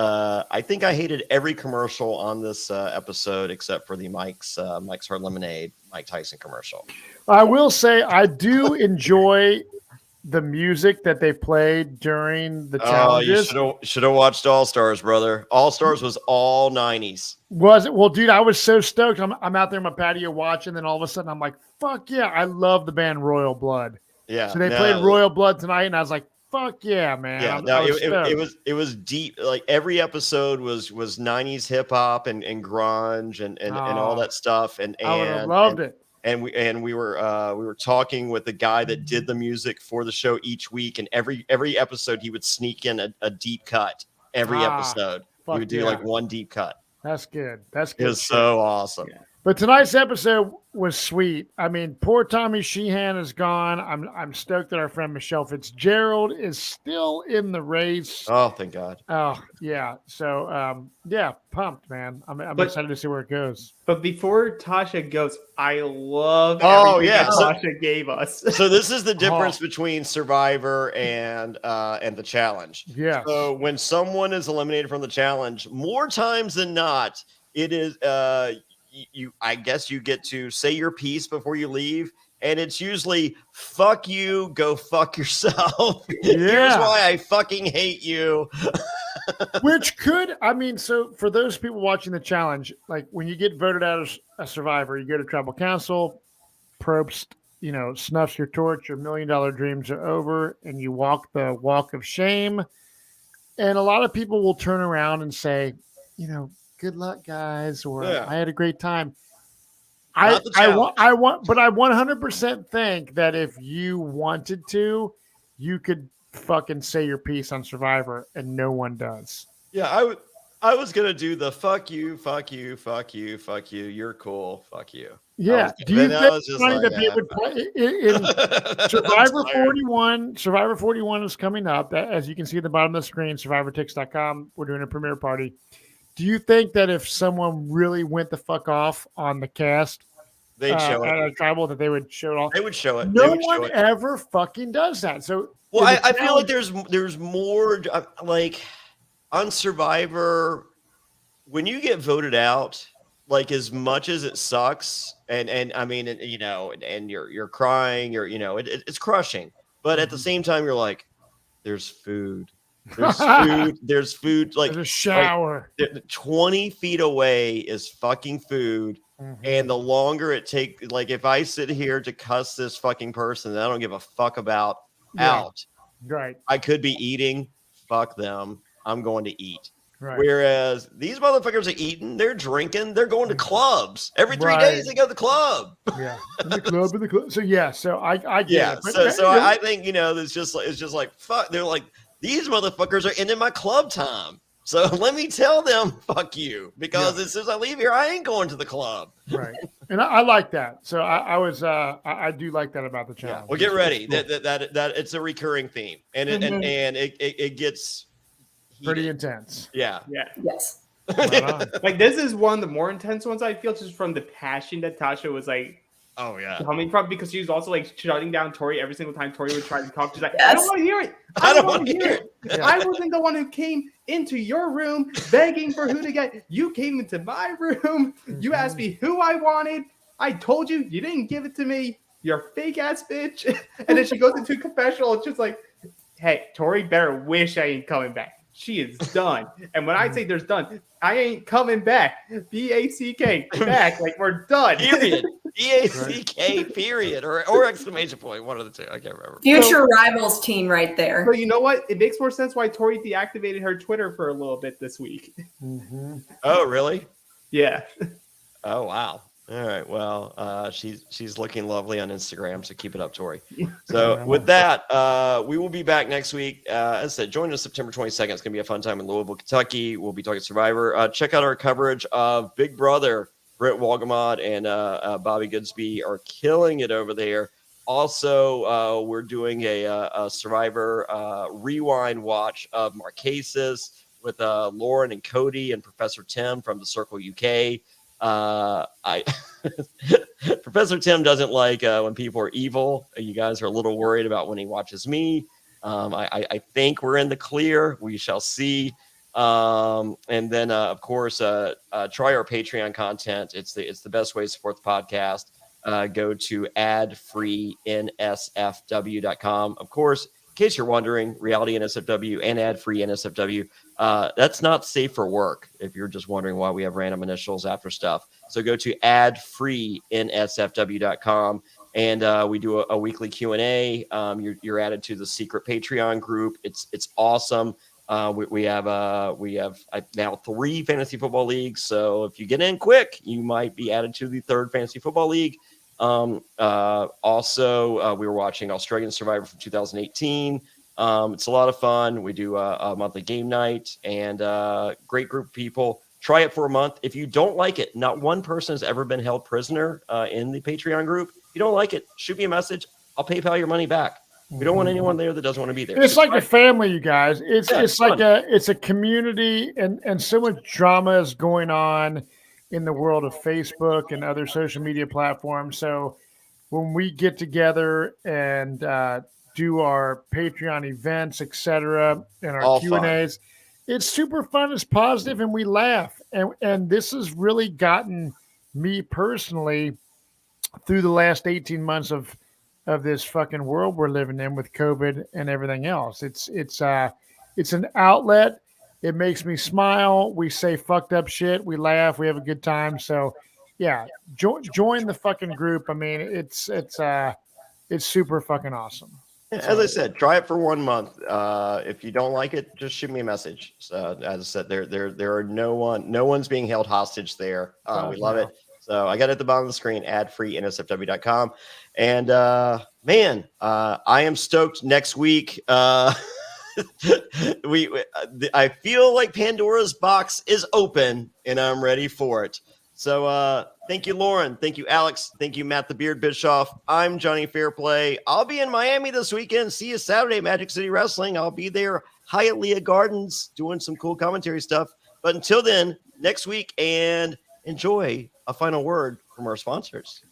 Speaker 1: I think I hated every commercial on this episode except for the Mike's Hard Lemonade, Mike Tyson commercial.
Speaker 2: I will say I do enjoy the music that they played during the challenges.
Speaker 1: You should have watched All Stars, brother. All Stars was all 90s.
Speaker 2: Was it? Well, dude, I was so stoked. I'm out there in my patio watching, then all of a sudden I'm like, fuck yeah, I love the band Royal Blood.
Speaker 1: Yeah.
Speaker 2: So they played Royal Blood tonight, and I was like, fuck yeah, man.
Speaker 1: Yeah, it was deep. Like every episode was 90s hip hop and grunge and all that stuff. And
Speaker 2: I would have loved it.
Speaker 1: And we were talking with the guy that did the music for the show each week, and every episode he would sneak in a deep cut. Every episode he would do like one deep cut.
Speaker 2: That's good. That's good.
Speaker 1: It was so awesome.
Speaker 3: Yeah.
Speaker 2: But tonight's episode was sweet. I mean, poor Tommy Sheehan is gone. I'm stoked that our friend Michelle Fitzgerald is still in the race.
Speaker 1: Oh, thank God.
Speaker 2: Oh yeah. So pumped, man. I'm excited to see where it goes.
Speaker 3: But before Tasha goes, I love
Speaker 1: everything
Speaker 3: that Tasha gave us.
Speaker 1: So this is the difference between Survivor and the challenge.
Speaker 2: Yeah.
Speaker 1: So when someone is eliminated from the challenge, more times than not, it is I guess you get to say your piece before you leave, and it's usually fuck you, go fuck yourself.
Speaker 2: Yeah.
Speaker 1: Here's why I fucking hate you.
Speaker 2: Which could, I mean, so for those people watching the challenge, like when you get voted out as a survivor, you go to tribal council, Probst, snuffs your torch, your $1 million dreams are over, and you walk the walk of shame. And a lot of people will turn around and say, good luck, guys, or I had a great time. I 100% think that if you wanted to, you could fucking say your piece on Survivor, and no one does.
Speaker 1: Yeah, I was gonna do the fuck you, fuck you, fuck you, fuck you. You're cool, fuck you.
Speaker 2: Yeah. Do you think it's funny that they would play in Survivor 41? Survivor 41 is coming up. As you can see at the bottom of the screen, SurvivorTix.com. We're doing a premiere party. Do you think that if someone really went the fuck off on the cast,
Speaker 1: they'd show it
Speaker 2: at a tribal, that they would show it off?
Speaker 1: They would show it.
Speaker 2: No one ever fucking does that. So,
Speaker 1: well, I feel like there's more like on Survivor when you get voted out. Like as much as it sucks, and I mean, and you're crying, it's crushing. But at the same time, you're like, there's food. There's food. There's food. Like
Speaker 2: there's a shower.
Speaker 1: Like, 20 feet away is fucking food. Mm-hmm. And the longer it takes, like if I sit here to cuss this fucking person that I don't give a fuck about out,
Speaker 2: right?
Speaker 1: I could be eating. Fuck them. I'm going to eat.
Speaker 2: Right.
Speaker 1: Whereas these motherfuckers are eating, they're drinking, they're going to clubs every 3 days. They go to the club.
Speaker 2: Yeah, in the club. So yeah, so I get it.
Speaker 1: But, so I think it's just like fuck. They're like, these motherfuckers are ending my club time. So let me tell them fuck you, because as soon as I leave here, I ain't going to the club.
Speaker 2: Right, and I like that. So I do like that about the challenge.
Speaker 1: Yeah. Well, get ready. Cool. That it's a recurring theme, and it gets
Speaker 2: pretty intense.
Speaker 1: Yeah.
Speaker 4: Yes.
Speaker 3: Like this is one of the more intense ones, I feel, just from the passion that Tasha was like
Speaker 1: Oh yeah.
Speaker 3: coming from, because she was also like shutting down Tori every single time Tori would try to talk. She's like,
Speaker 4: Yes.
Speaker 3: I don't want to hear it. I don't want to hear it.
Speaker 2: Yeah.
Speaker 3: I wasn't the one who came into your room begging for who to get. You came into my room. You asked me who I wanted. I told you. You didn't give it to me. You're fake ass bitch. And then she goes into a confessional. It's just like, hey, Tori better wish I ain't coming back. She is done. And when I say there's done, I ain't coming back. BACK back. Like, we're done.
Speaker 1: Period. BACK period or exclamation point. One of the two. I can't remember.
Speaker 4: Future rivals team right there.
Speaker 3: So you know what? It makes more sense why Tori deactivated her Twitter for a little bit this week.
Speaker 1: Oh, really?
Speaker 3: Yeah.
Speaker 1: Oh, wow. All right. Well, she's looking lovely on Instagram, so keep it up, Tori. So with that, we will be back next week. As I said, join us September 22nd. It's going to be a fun time in Louisville, Kentucky. We'll be talking Survivor. Check out our coverage of Big Brother. Brett Walgamot and Bobby Goodsby are killing it over there. Also, we're doing a Survivor rewind watch of Marquesas with Lauren and Cody and Professor Tim from the Circle UK. Professor Tim doesn't like when people are evil. You guys are a little worried about when he watches me. I think we're in the clear. We shall see. And then of course try our Patreon content. It's the best way to support the podcast. Go to adfreeNSFW.com. Of course, in case you're wondering, reality NSFW and ad-free NSFW, that's not safe for work if you're just wondering why we have random initials after stuff. So go to adfreeNSFW.com. And we do a weekly Q&A. You're added to the secret Patreon group. It's awesome. We have now 3 fantasy football leagues. So if you get in quick, you might be added to the 3rd fantasy football league. Also, we were watching Australian Survivor from 2018. It's a lot of fun. We do a monthly game night and great group of people. Try it for a month. If you don't like it, not one person has ever been held prisoner in the Patreon group. If you don't like it, shoot me a message. I'll PayPal your money back. We don't want anyone there that doesn't want to be there.
Speaker 2: It's like a family, you guys. It's like
Speaker 1: fun.
Speaker 2: it's a community, and so much drama is going on in the world of Facebook and other social media platforms. So when we get together and do our Patreon events, etc., and our
Speaker 1: All
Speaker 2: Q&As, it's super fun. It's positive, and we laugh. And this has really gotten me personally through the last 18 months of this fucking world we're living in with COVID and everything else. It's an outlet. It makes me smile. We say fucked up shit. We laugh. We have a good time. So yeah, join the fucking group. I mean, it's super fucking awesome.
Speaker 1: As I said, try it for 1 month. If you don't like it, just shoot me a message. So, as I said, there are no one's being held hostage there. We love it. So I got it at the bottom of the screen, adfreeNSFW.com. And man, I am stoked next week. I feel like Pandora's box is open and I'm ready for it. So thank you, Lauren. Thank you, Alex. Thank you, Matt the Beard Bischoff. I'm Johnny Fairplay. I'll be in Miami this weekend. See you Saturday, Magic City Wrestling. I'll be there, Hialeah Gardens, doing some cool commentary stuff. But until then, next week, and enjoy a final word from our sponsors.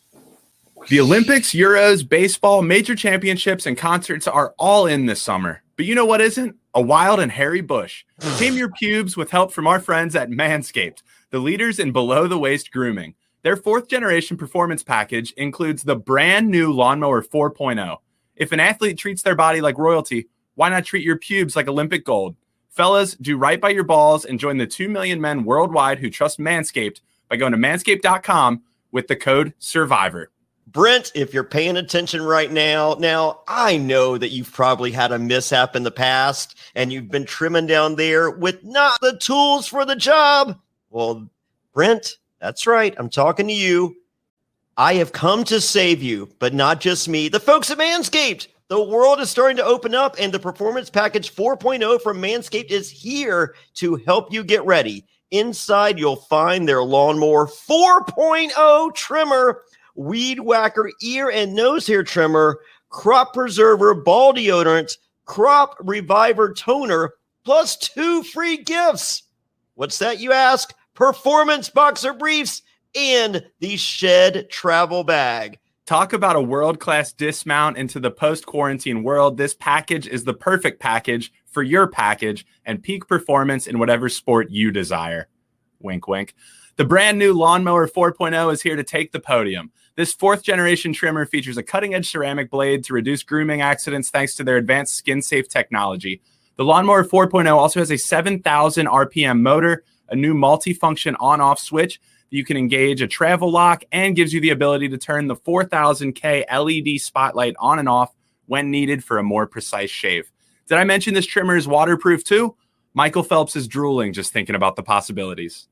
Speaker 5: The Olympics, Euros, baseball, major championships, and concerts are all in this summer. But you know what isn't? A wild and hairy bush. Tame your pubes with help from our friends at Manscaped, the leaders in below-the-waist grooming. Their 4th-generation performance package includes the brand new Lawnmower 4.0. If an athlete treats their body like royalty, why not treat your pubes like Olympic gold? Fellas, do right by your balls and join the 2 million men worldwide who trust Manscaped by going to manscaped.com with the code SURVIVOR.
Speaker 1: Brent, if you're paying attention right now, I know that you've probably had a mishap in the past and you've been trimming down there with not the tools for the job. Well, Brent, that's right. I'm talking to you. I have come to save you, but not just me. The folks at Manscaped. The world is starting to open up, and the Performance Package 4.0 from Manscaped is here to help you get ready. Inside, you'll find their Lawnmower 4.0 trimmer, Weed Whacker ear and nose hair trimmer, Crop Preserver ball deodorant, Crop Reviver toner, plus 2 free gifts. What's that, you ask? Performance boxer briefs and the Shed travel bag.
Speaker 5: Talk about a world-class dismount into the post-quarantine world. This package is the perfect package for your package and peak performance in whatever sport you desire. Wink, wink. The brand new Lawnmower 4.0 is here to take the podium. This 4th-generation trimmer features a cutting-edge ceramic blade to reduce grooming accidents thanks to their advanced skin-safe technology. The Lawnmower 4.0 also has a 7,000 RPM motor, a new multi-function on-off switch, you can engage a travel lock, and gives you the ability to turn the 4000K LED spotlight on and off when needed for a more precise shave. Did I mention this trimmer is waterproof too? Michael Phelps is drooling just thinking about the possibilities.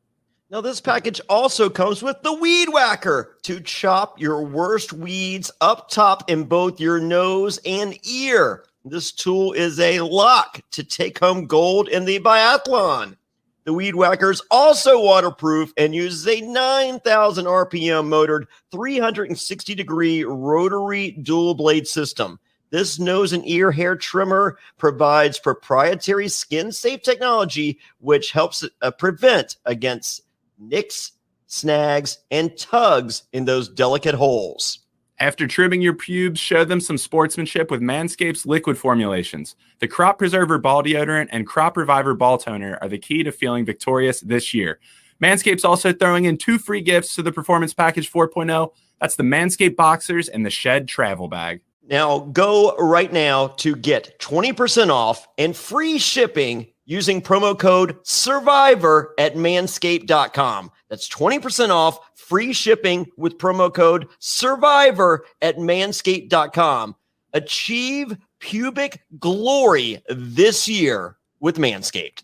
Speaker 1: Now, this package also comes with the Weed Whacker to chop your worst weeds up top in both your nose and ear. This tool is a lock to take home gold in the biathlon. The Weed Whacker is also waterproof and uses a 9,000 RPM motored 360-degree rotary dual blade system. This nose and ear hair trimmer provides proprietary skin-safe technology, which helps prevent against nicks, snags, and tugs in those delicate holes.
Speaker 5: After trimming your pubes, show them some sportsmanship with Manscaped's liquid formulations. The Crop Preserver Ball Deodorant and Crop Reviver Ball Toner are the key to feeling victorious this year. Manscaped's also throwing in 2 free gifts to the Performance Package 4.0. That's the Manscaped Boxers and the Shed Travel Bag.
Speaker 1: Now, go right now to get 20% off and free shipping using promo code SURVIVOR at manscaped.com. That's 20% off, free shipping with promo code SURVIVOR at manscaped.com. Achieve pubic glory this year with Manscaped.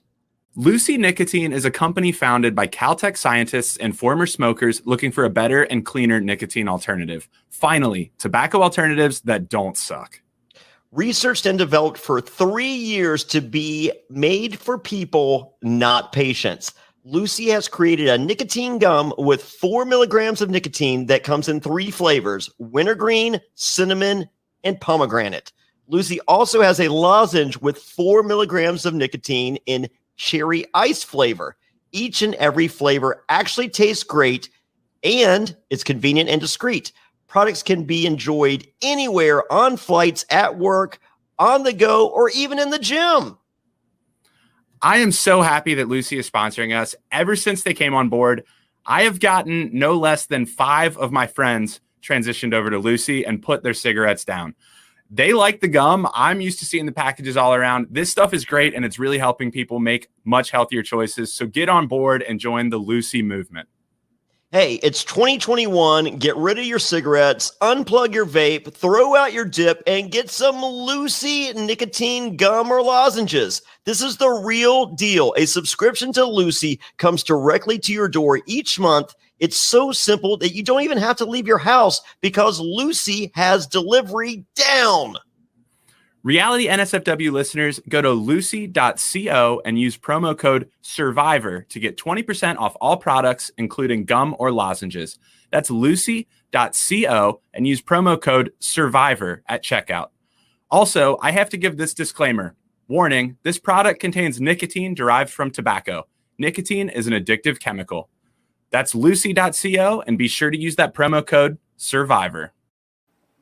Speaker 5: Lucy Nicotine is a company founded by Caltech scientists and former smokers looking for a better and cleaner nicotine alternative. Finally, tobacco alternatives that don't suck.
Speaker 1: Researched and developed for 3 years to be made for people, not patients. Lucy has created a nicotine gum with 4 milligrams of nicotine that comes in 3 flavors: wintergreen, cinnamon, and pomegranate. Lucy also has a lozenge with 4 milligrams of nicotine in cherry ice flavor. Each and every flavor actually tastes great, and it's convenient and discreet. Products can be enjoyed anywhere, on flights, at work, on the go, or even in the gym.
Speaker 5: I am so happy that Lucy is sponsoring us. Ever since they came on board, I have gotten no less than 5 of my friends transitioned over to Lucy and put their cigarettes down. They like the gum. I'm used to seeing the packages all around. This stuff is great, and it's really helping people make much healthier choices. So get on board and join the Lucy movement.
Speaker 1: Hey, it's 2021. Get rid of your cigarettes, unplug your vape, throw out your dip, and get some Lucy nicotine gum or lozenges. This is the real deal. A subscription to Lucy comes directly to your door each month. It's so simple that you don't even have to leave your house because Lucy has delivery down.
Speaker 5: Reality NSFW listeners, go to lucy.co and use promo code SURVIVOR to get 20% off all products, including gum or lozenges. That's lucy.co and use promo code SURVIVOR at checkout. Also, I have to give this disclaimer. Warning, this product contains nicotine derived from tobacco. Nicotine is an addictive chemical. That's lucy.co, and be sure to use that promo code SURVIVOR.